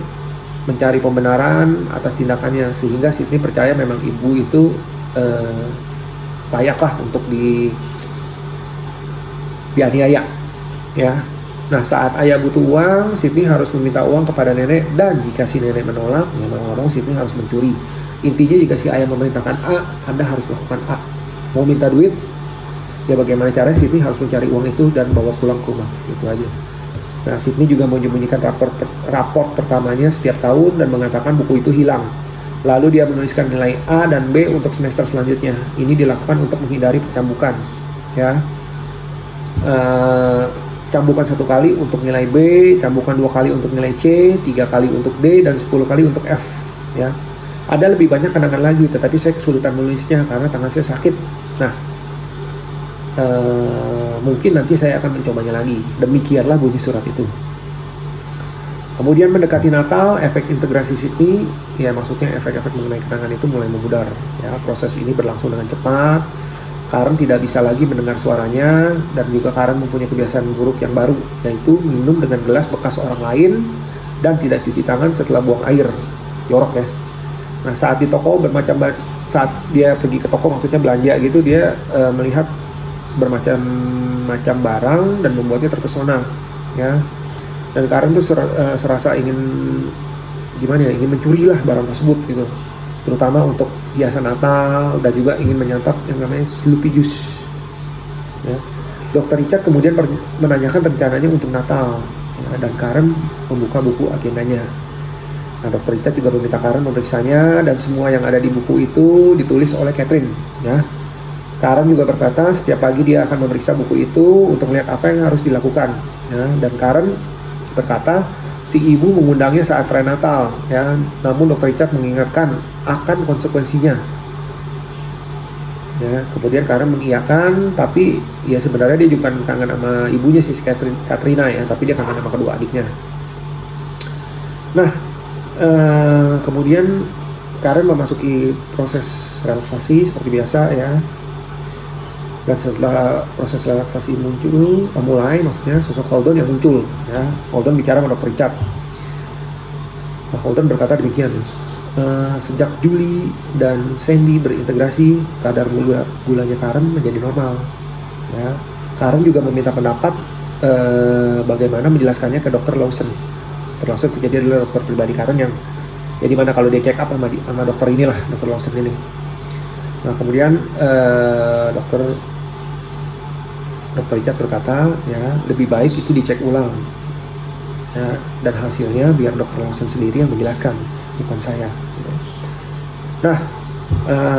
mencari pembenaran atas tindakannya, sehingga Sydney percaya memang ibu itu layaklah untuk dianiaya. Ya. Nah, saat ayah butuh uang, Sydney harus meminta uang kepada nenek, dan jika si nenek menolak, ya mau Sydney harus mencuri. Intinya jika si ayah memerintahkan A, Anda harus melakukan A. Mau minta duit, ya bagaimana caranya Sydney harus mencari uang itu dan bawa pulang ke rumah, itu aja. Nah, Sydney juga menyembunyikan raport pertamanya setiap tahun dan mengatakan buku itu hilang. Lalu dia menuliskan nilai A dan B untuk semester selanjutnya. Ini dilakukan untuk menghindari pencambukan. Ya. Cambukan 1 kali untuk nilai B, cambukan 2 kali untuk nilai C, 3 kali untuk D, dan 10 kali untuk F. Ya, ada lebih banyak kenangan lagi, tetapi saya kesulitan menulisnya karena tangan saya sakit. Nah, mungkin nanti saya akan mencobanya lagi. Demikianlah bunyi surat itu. Kemudian mendekati Natal, efek integrasi Sydney, ya maksudnya efek-efek mengenai kenangan itu mulai memudar. Ya, proses ini berlangsung dengan cepat. Karen tidak bisa lagi mendengar suaranya, dan juga Karen mempunyai kebiasaan buruk yang baru, yaitu minum dengan gelas bekas orang lain dan tidak cuci tangan setelah buang air. Jorok ya. Nah, saat di toko saat dia pergi ke toko maksudnya belanja gitu, dia melihat bermacam-macam barang dan membuatnya terpesona, ya. Dan Karen tuh serasa ingin ingin mencurilah barang tersebut gitu. Terutama untuk hiasan Natal, dan juga ingin menyantap yang namanya Sloopy Juice. Ya. Dr. Richard kemudian menanyakan rencananya untuk Natal, ya, dan Karen membuka buku agendanya. Nah, Dr. Richard juga meminta Karen memeriksanya, dan semua yang ada di buku itu ditulis oleh Catherine. Ya. Karen juga berkata setiap pagi dia akan memeriksa buku itu untuk melihat apa yang harus dilakukan. Ya. Dan Karen berkata si ibu mengundangnya saat prenatal, ya. Namun Dr. Richard mengingatkan akan konsekuensinya. Ya, kemudian Karen mengiyakan, tapi ya sebenarnya dia juga kangen sama ibunya si Katrina ya, tapi dia kangen sama kedua adiknya. Nah, kemudian Karen memasuki proses relaksasi seperti biasa ya. Dan setelah proses relaksasi mulai maksudnya sosok Holden yang muncul ya. Holden bicara sama Dr. Richard. Nah, Holden berkata demikian, sejak Julie dan Sandy berintegrasi, kadar gulanya Karen menjadi normal ya. Karen juga meminta pendapat bagaimana menjelaskannya ke Dr. Lawson. Dr. Lawson itu jadi adalah dokter pribadi Karen yang jadi mana kalau dia check up sama dokter inilah, Dr. Lawson ini. Nah, kemudian Dr. Richard berkata, ya lebih baik itu dicek ulang, ya, dan hasilnya biar Dr. Lawson sendiri yang menjelaskan, bukan saya. Nah,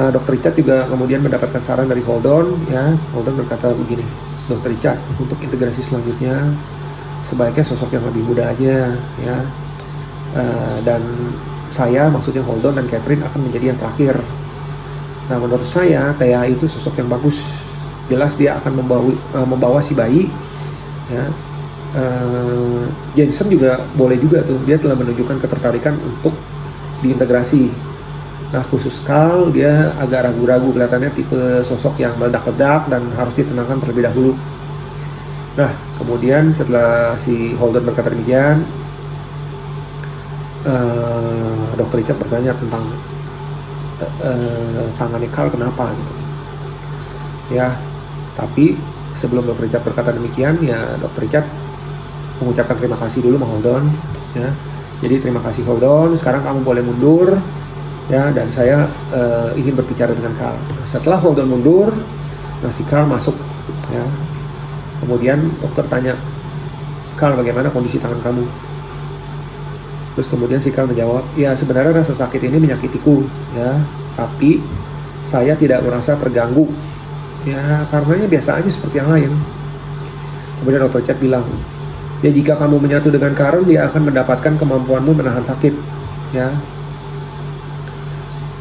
Dr. Richard juga kemudian mendapatkan saran dari Holden, ya. Holden berkata begini, Dr. Richard, untuk integrasi selanjutnya sebaiknya sosok yang lebih muda aja, ya. Dan saya, maksudnya Holden dan Catherine akan menjadi yang terakhir. Nah, menurut saya kayak itu sosok yang bagus. Jelas dia akan membawa si bayi, ya. Jensen juga boleh juga tuh, dia telah menunjukkan ketertarikan untuk diintegrasi. Nah, khusus Carl dia agak ragu-ragu, kelihatannya tipe sosok yang meledak-ledak dan harus ditenangkan terlebih dahulu. Nah, kemudian setelah si Holden berkata demikian, Dokter Richard bertanya tentang tangannya Carl kenapa gitu. Ya, tapi sebelum Dokter Richard berkata demikian, ya Dokter Richard mengucapkan terima kasih dulu sama Holden. Ya, jadi terima kasih Holden. Sekarang kamu boleh mundur. Ya, dan saya ingin berbicara dengan Carl. Setelah Holden mundur, nah si Carl masuk. Ya, kemudian dokter tanya, Carl, bagaimana kondisi tangan kamu? Terus kemudian si Carl menjawab, ya sebenarnya rasa sakit ini menyakitiku, ya, tapi saya tidak merasa terganggu, ya karenanya biasa aja seperti yang lain. Kemudian Dr. Chad bilang, ya jika kamu menyatu dengan Karen, dia akan mendapatkan kemampuanmu menahan sakit, ya.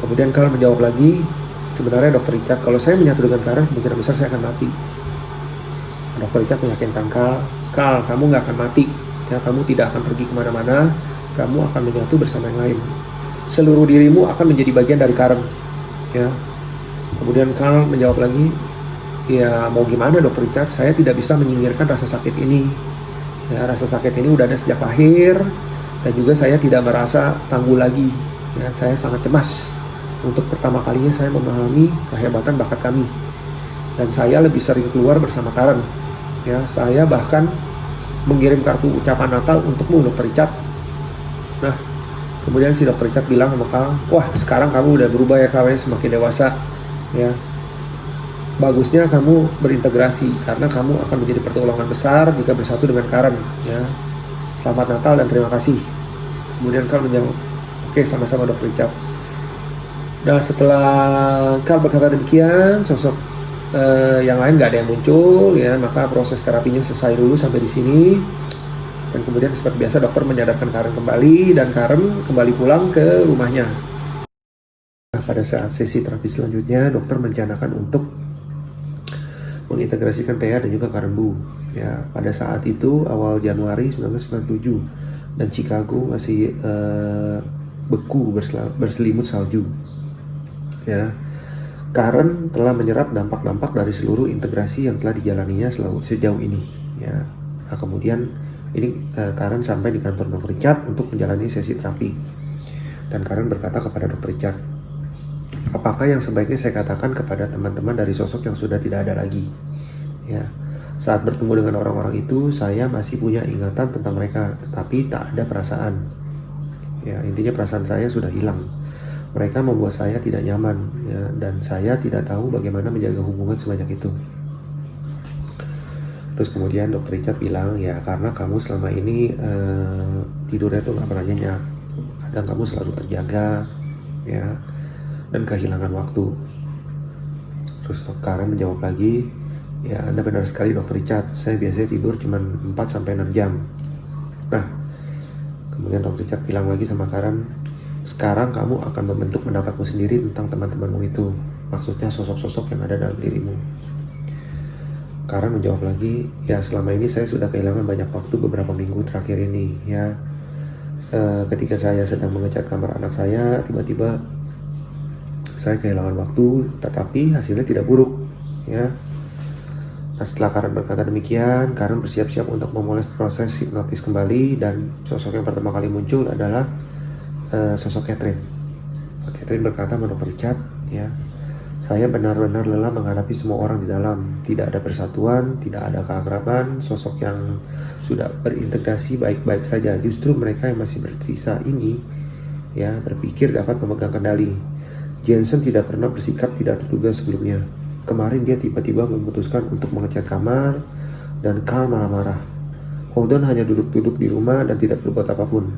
Kemudian Carl menjawab lagi, sebenarnya Dr. Richard, kalau saya menyatu dengan Karen, kemungkinan besar saya akan mati. Dr. Richard meyakinkan Carl, kamu nggak akan mati, ya, kamu tidak akan pergi kemana-mana, kamu akan menyatu bersama yang lain. Seluruh dirimu akan menjadi bagian dari Karen, ya. Kemudian Carl menjawab lagi, ya mau gimana Dr. Richard, saya tidak bisa menyingkirkan rasa sakit ini. Ya, rasa sakit ini udah ada sejak lahir, dan juga saya tidak merasa tangguh lagi. Ya, saya sangat cemas. Untuk pertama kalinya saya memahami kehebatan bakat kami, dan saya lebih sering keluar bersama Karen. Ya, saya bahkan mengirim kartu ucapan Natal untukmu Dr. Richard. Nah, kemudian si Dr. Richard bilang sama Carl, wah sekarang kamu udah berubah ya Carl, semakin dewasa. Ya, bagusnya kamu berintegrasi karena kamu akan menjadi pertolongan besar jika bersatu dengan Karen. Ya, selamat Natal dan terima kasih. Kemudian Carl menjawab, oke, sama-sama Dr. Richard. Dan setelah Carl berkata demikian, sosok yang lain nggak ada yang muncul, ya, maka proses terapinya selesai dulu sampai di sini. Dan kemudian seperti biasa dokter menyadarkan Karen kembali, dan Karen kembali pulang ke rumahnya. Nah, pada saat sesi terapi selanjutnya, dokter merencanakan untuk mengintegrasikan Thea dan juga Karen Bu. Ya, pada saat itu awal Januari 1997, dan Chicago masih beku berselimut salju. Ya, Karen telah menyerap dampak-dampak dari seluruh integrasi yang telah dijalaninya sejauh ini. Ya, nah, kemudian ini Karen sampai di kantor Dr. Richard untuk menjalani sesi terapi. Dan Karen berkata kepada Dr. Richard, apakah yang sebaiknya saya katakan kepada teman-teman dari sosok yang sudah tidak ada lagi? Ya, saat bertemu dengan orang-orang itu, saya masih punya ingatan tentang mereka, tetapi tak ada perasaan. Ya, intinya perasaan saya sudah hilang. Mereka membuat saya tidak nyaman, ya, dan saya tidak tahu bagaimana menjaga hubungan sebanyak itu. Terus kemudian Dr. Richard bilang, ya karena kamu selama ini tidurnya tuh gak pernah nyenyak, kadang kamu selalu terjaga, ya, dan kehilangan waktu. Terus Karen menjawab lagi, ya Anda benar sekali Dr. Richard, saya biasanya tidur cuma 4-6 jam. Nah, kemudian Dr. Richard bilang lagi sama Karen, sekarang kamu akan membentuk pendapatmu sendiri tentang teman-temanmu itu, maksudnya sosok-sosok yang ada dalam dirimu. Karen menjawab lagi, ya selama ini saya sudah kehilangan banyak waktu beberapa minggu terakhir ini, ya. Ketika saya sedang mengecat kamar anak saya, tiba-tiba saya kehilangan waktu, tetapi hasilnya tidak buruk, ya. Nah, setelah Karen berkata demikian, Karen bersiap-siap untuk memulai proses hipnotis kembali, dan sosok yang pertama kali muncul adalah sosok Catherine. Catherine berkata sama Dr. Richard, ya, saya benar-benar lelah menghadapi semua orang di dalam. Tidak ada persatuan, tidak ada keakraban. Sosok yang sudah berintegrasi baik-baik saja. Justru mereka yang masih bersisa ini, ya, berpikir dapat memegang kendali. Jensen tidak pernah bersikap tidak terduga sebelumnya. Kemarin dia tiba-tiba memutuskan untuk mengecat kamar, dan Carl marah-marah. Holden hanya duduk-duduk di rumah dan tidak berbuat apapun.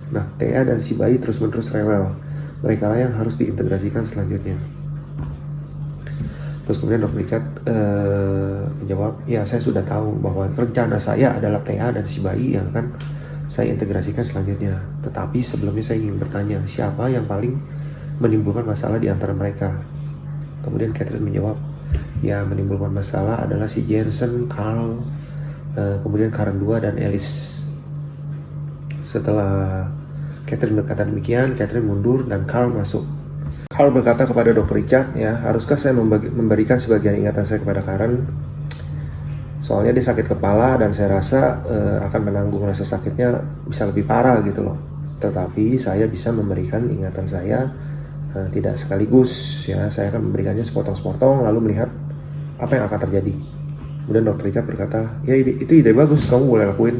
Nah, Thea dan si bayi terus-menerus rewel. Mereka lah yang harus diintegrasikan selanjutnya. Terus kemudian Dr. Richard menjawab, ya saya sudah tahu bahwa rencana saya adalah Thea dan si bayi yang akan saya integrasikan selanjutnya. Tetapi sebelumnya saya ingin bertanya, siapa yang paling menimbulkan masalah di antara mereka? Kemudian Catherine menjawab, ya menimbulkan masalah adalah si Jensen, Carl, kemudian Karen 2 dan Alice. Setelah Catherine berkata demikian, Catherine mundur dan Carl masuk. Carl berkata kepada Dr. Richard, ya haruskah saya memberikan sebagian ingatan saya kepada Karen? Soalnya dia sakit kepala dan saya rasa akan menanggung rasa sakitnya bisa lebih parah gitu loh. Tetapi saya bisa memberikan ingatan saya tidak sekaligus ya. Saya akan memberikannya sepotong-sepotong lalu melihat apa yang akan terjadi. Kemudian Dr. Richard berkata, ya itu ide bagus, kamu boleh lakuin.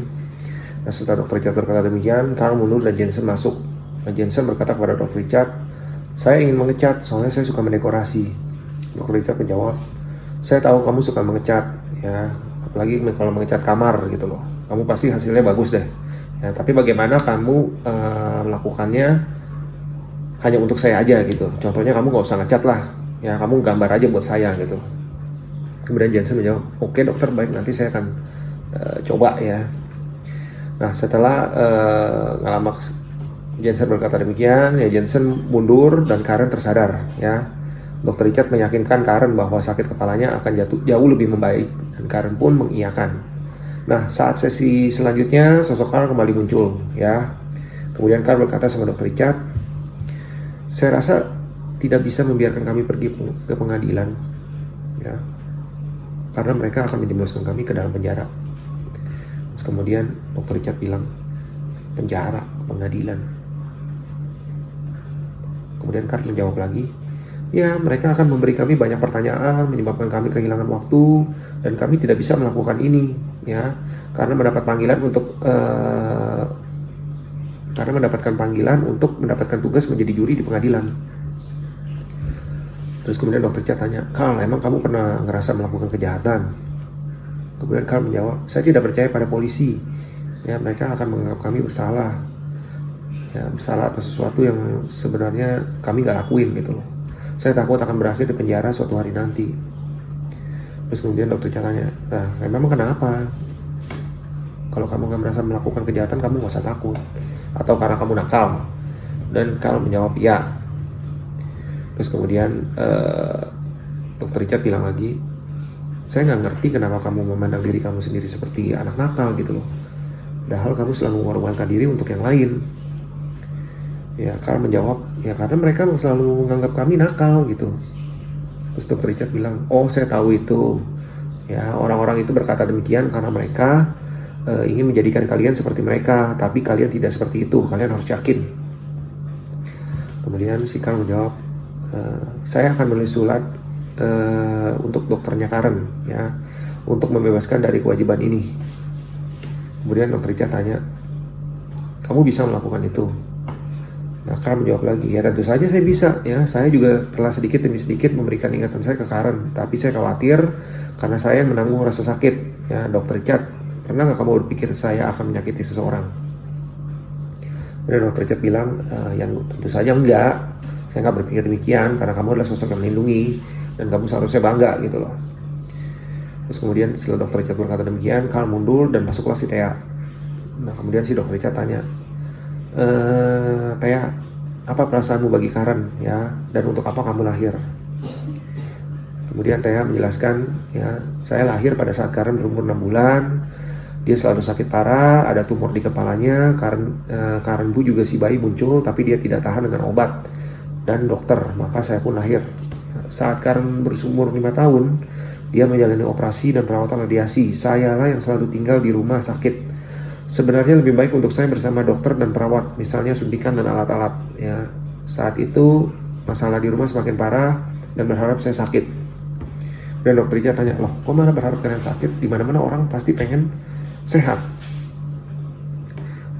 Nah setelah Dr. Richard berkata demikian, Carl mundur dan Jensen masuk. Nah, Jensen berkata kepada Dr. Richard, saya ingin mengecat soalnya saya suka mendekorasi. Dr. Richard menjawab, saya tahu kamu suka mengecat ya, apalagi kalau mengecat kamar gitu loh, kamu pasti hasilnya bagus deh ya, tapi bagaimana kamu melakukannya hanya untuk saya aja gitu, contohnya kamu gak usah ngecat lah ya, kamu gambar aja buat saya gitu. Kemudian Jensen menjawab, oke dokter, baik, nanti saya akan coba ya. Nah setelah gak lama Jensen berkata demikian ya, Jensen mundur dan Karen tersadar ya. Dr. Richard meyakinkan Karen bahwa sakit kepalanya akan jauh lebih membaik dan Karen pun mengiyakan. Nah, saat sesi selanjutnya sosok Carl kembali muncul ya. Kemudian Carl berkata sama Dr. Richard, saya rasa tidak bisa membiarkan kami pergi ke pengadilan ya, karena mereka akan menjebloskan kami ke dalam penjara. Terus kemudian Dr. Richard bilang, penjara, pengadilan. Kemudian Carl menjawab lagi, ya, mereka akan memberi kami banyak pertanyaan, menyebabkan kami kehilangan waktu, dan kami tidak bisa melakukan ini, ya, karena mendapatkan panggilan untuk mendapatkan tugas menjadi juri di pengadilan. Terus kemudian dokter Richard tanya, Carl, emang kamu pernah ngerasa melakukan kejahatan? Kemudian Carl menjawab, saya tidak percaya pada polisi, ya, mereka akan menganggap kami bersalah, ya, bersalah atas sesuatu yang sebenarnya kami gak lakuin gitu loh. Saya takut akan berakhir di penjara suatu hari nanti. Terus kemudian dokter tanya, nah memang kenapa? Kalau kamu gak merasa melakukan kejahatan, kamu gak usah takut. Atau karena kamu nakal? Dan Carl menjawab, ya. Terus kemudian dokter Richard bilang lagi, saya gak ngerti kenapa kamu memandang diri kamu sendiri seperti anak nakal gitu loh. Padahal kamu selalu mengorbankan diri untuk yang lain. Ya, Carl menjawab, ya karena mereka selalu menganggap kami nakal gitu. Terus Dr. Richard bilang, oh saya tahu itu. Ya, orang-orang itu berkata demikian karena mereka ingin menjadikan kalian seperti mereka, tapi kalian tidak seperti itu, kalian harus yakin. Kemudian si Carl menjawab, saya akan menulis surat untuk dokternya Karen, ya, untuk membebaskan dari kewajiban ini. Kemudian Dr. Richard tanya, kamu bisa melakukan itu? Nah, Karen menjawab lagi, ya tentu saja saya bisa ya, saya juga telah sedikit demi sedikit memberikan ingatan saya ke Karen, tapi saya khawatir karena saya menanggung rasa sakit. Ya, Dr. Richard, pernah nggak kamu berpikir saya akan menyakiti seseorang? Dan Dr. Richard bilang, yang tentu saja enggak, saya nggak berpikir demikian karena kamu adalah sosok yang melindungi dan kamu seharusnya bangga gitu loh. Terus kemudian setelah Dr. Richard berkata demikian, Carl mundur dan masuklah si Thea. Nah kemudian si Dr. Richard tanya, Thea, apa perasaanmu bagi Karen ya, dan untuk apa kamu lahir? Kemudian Thea menjelaskan, ya, saya lahir pada saat Karen berumur 6 bulan. Dia selalu sakit parah, ada tumor di kepalanya. Karen Bu juga si bayi muncul, tapi dia tidak tahan dengan obat dan dokter, maka saya pun lahir. Saat Karen berumur 5 tahun, dia menjalani operasi dan perawatan radiasi. Sayalah yang selalu tinggal di rumah sakit. Sebenarnya lebih baik untuk saya bersama dokter dan perawat, misalnya suntikan dan alat-alat. Ya, saat itu masalah di rumah semakin parah dan berharap saya sakit. Dan dokter Richard tanya, loh, kok malah berharap kalian sakit? Di mana-mana orang pasti pengen sehat.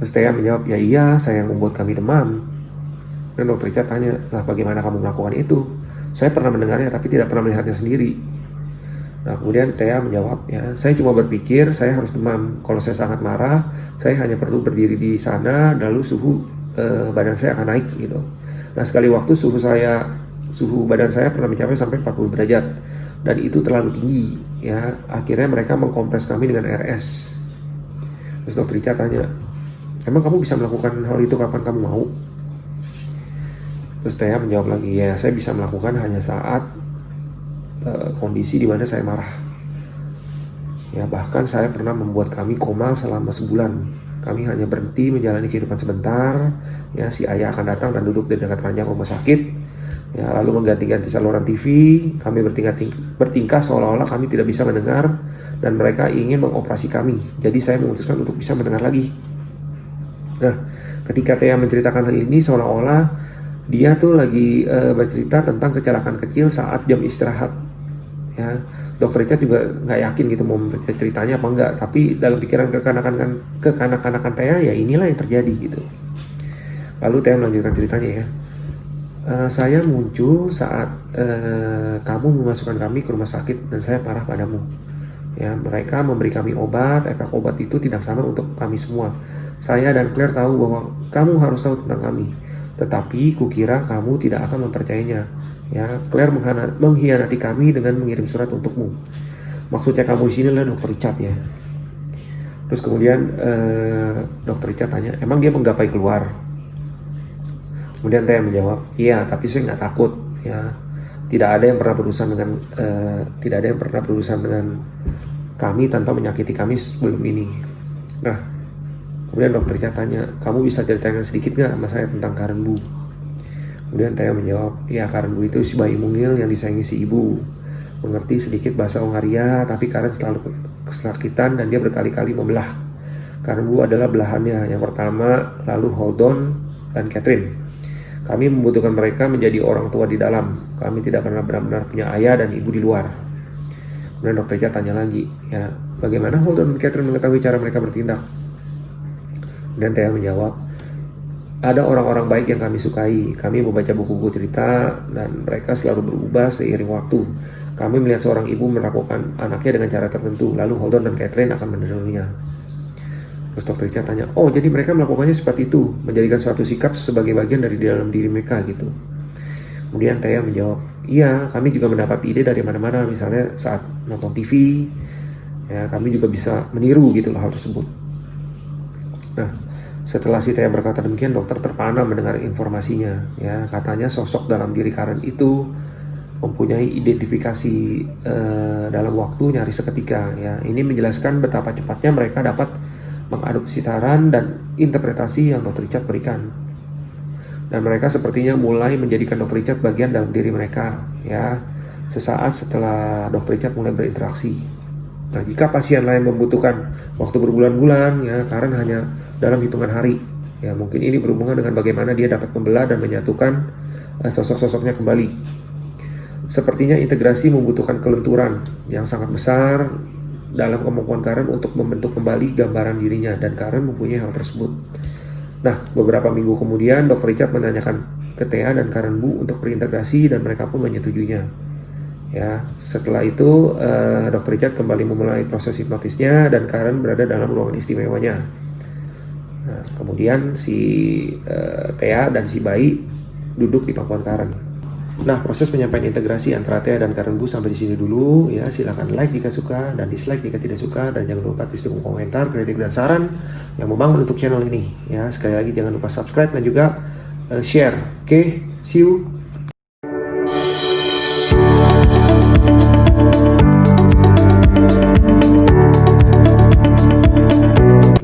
Terus Thea menjawab, ya iya, saya yang membuat kami demam. Dan dokter Richard tanya, lah bagaimana kamu melakukan itu? Saya pernah mendengarnya tapi tidak pernah melihatnya sendiri. Nah kemudian Thea menjawab, ya saya cuma berpikir saya harus demam. Kalau saya sangat marah, saya hanya perlu berdiri di sana, lalu suhu badan saya akan naik gitu. Nah sekali waktu suhu badan saya pernah mencapai sampai 40 derajat. Dan itu terlalu tinggi ya. Akhirnya mereka mengkompres kami dengan RS. Terus dokter Richard tanya, emang kamu bisa melakukan hal itu kapan kamu mau? Terus Thea menjawab lagi, ya saya bisa melakukan hanya saat kondisi di mana saya marah. Ya bahkan saya pernah membuat kami koma selama sebulan. Kami hanya berhenti menjalani kehidupan sebentar. Ya si ayah akan datang dan duduk di dekat ranjang rumah sakit. Ya lalu mengganti-ganti saluran TV. Kami bertingkah seolah-olah kami tidak bisa mendengar dan mereka ingin mengoperasi kami. Jadi saya memutuskan untuk bisa mendengar lagi. Nah, ketika Thea menceritakan hal ini seolah-olah dia tuh lagi bercerita tentang kecelakaan kecil saat jam istirahat. Ya, Dokter Richard juga nggak yakin gitu mau ceritanya apa enggak, tapi dalam pikiran kekanak-kanakan Thea, ya inilah yang terjadi gitu. Lalu Thea melanjutkan ceritanya ya. Saya muncul saat kamu memasukkan kami ke rumah sakit dan saya marah padamu. Ya, mereka memberi kami obat, efek obat itu tidak sama untuk kami semua. Saya dan Claire tahu bahwa kamu harus tahu tentang kami, tetapi kukira kamu tidak akan mempercayainya. Ya, Claire mengkhianati kami dengan mengirim surat untukmu. Maksudnya kamu di sini adalah Dokter Richard ya. Terus kemudian Dokter Richard tanya, emang dia menggapai keluar? Kemudian Thea menjawab, iya, tapi saya nggak takut. Ya, tidak ada yang pernah berurusan dengan kami tanpa menyakiti kami sebelum ini. Nah, kemudian Dokter Richard tanya, kamu bisa ceritakan sedikit nggak sama saya tentang Karen Bu? Kemudian Thea menjawab, ya, Karen Bu itu si bayi mungil yang disayangi si ibu. Mengerti sedikit bahasa Hongaria, tapi Karen selalu kesakitan dan dia berkali-kali membelah. Karen Bu adalah belahannya. Yang pertama, lalu Holdon dan Catherine. Kami membutuhkan mereka menjadi orang tua di dalam. Kami tidak pernah benar-benar punya ayah dan ibu di luar. Kemudian Dokter Richard tanya lagi, ya, bagaimana Holdon dan Catherine mengetahui cara mereka bertindak? Dan Thea menjawab, ada orang-orang baik yang kami sukai. Kami membaca buku-buku cerita dan mereka selalu berubah seiring waktu. Kami melihat seorang ibu melakukan anaknya dengan cara tertentu, lalu Holdon dan Catherine akan menirunya. Terus Dokter Richard tanya, oh jadi mereka melakukannya seperti itu, menjadikan suatu sikap sebagai bagian dari dalam diri mereka gitu. Kemudian Thea menjawab, iya, kami juga mendapat ide dari mana-mana, misalnya saat nonton TV, ya, kami juga bisa meniru gitu hal tersebut. Nah, setelah si Thea berkata demikian, dokter terpana mendengar informasinya. Ya, katanya sosok dalam diri Karen itu mempunyai identifikasi dalam waktu nyaris seketika. Ya, ini menjelaskan betapa cepatnya mereka dapat mengadopsi saran dan interpretasi yang Dr. Richard berikan. Dan mereka sepertinya mulai menjadikan Dr. Richard bagian dalam diri mereka. Ya, sesaat setelah Dr. Richard mulai berinteraksi. Nah, jika pasien lain membutuhkan waktu berbulan-bulan, ya, Karen hanya dalam hitungan hari. Ya, mungkin ini berhubungan dengan bagaimana dia dapat membelah dan menyatukan sosok-sosoknya kembali. Sepertinya integrasi membutuhkan kelenturan yang sangat besar dalam kemampuan Karen untuk membentuk kembali gambaran dirinya, dan Karen mempunyai hal tersebut. Nah, beberapa minggu kemudian Dr. Richard menanyakan ke Thea dan Karen Bu untuk berintegrasi dan mereka pun menyetujuinya. Ya, setelah itu Dr. Richard kembali memulai proses hipnotisnya dan Karen berada dalam ruangan istimewanya. Nah, kemudian si Thea dan si bayi duduk di pangkuan Karen. Nah, proses penyampaian integrasi antara Thea dan Karen Bu sampai di sini dulu. Ya, silakan like jika suka dan dislike jika tidak suka, dan jangan lupa tulis komentar, kritik dan saran yang membangun untuk channel ini. Ya, sekali lagi jangan lupa subscribe dan juga share. Oke, see you.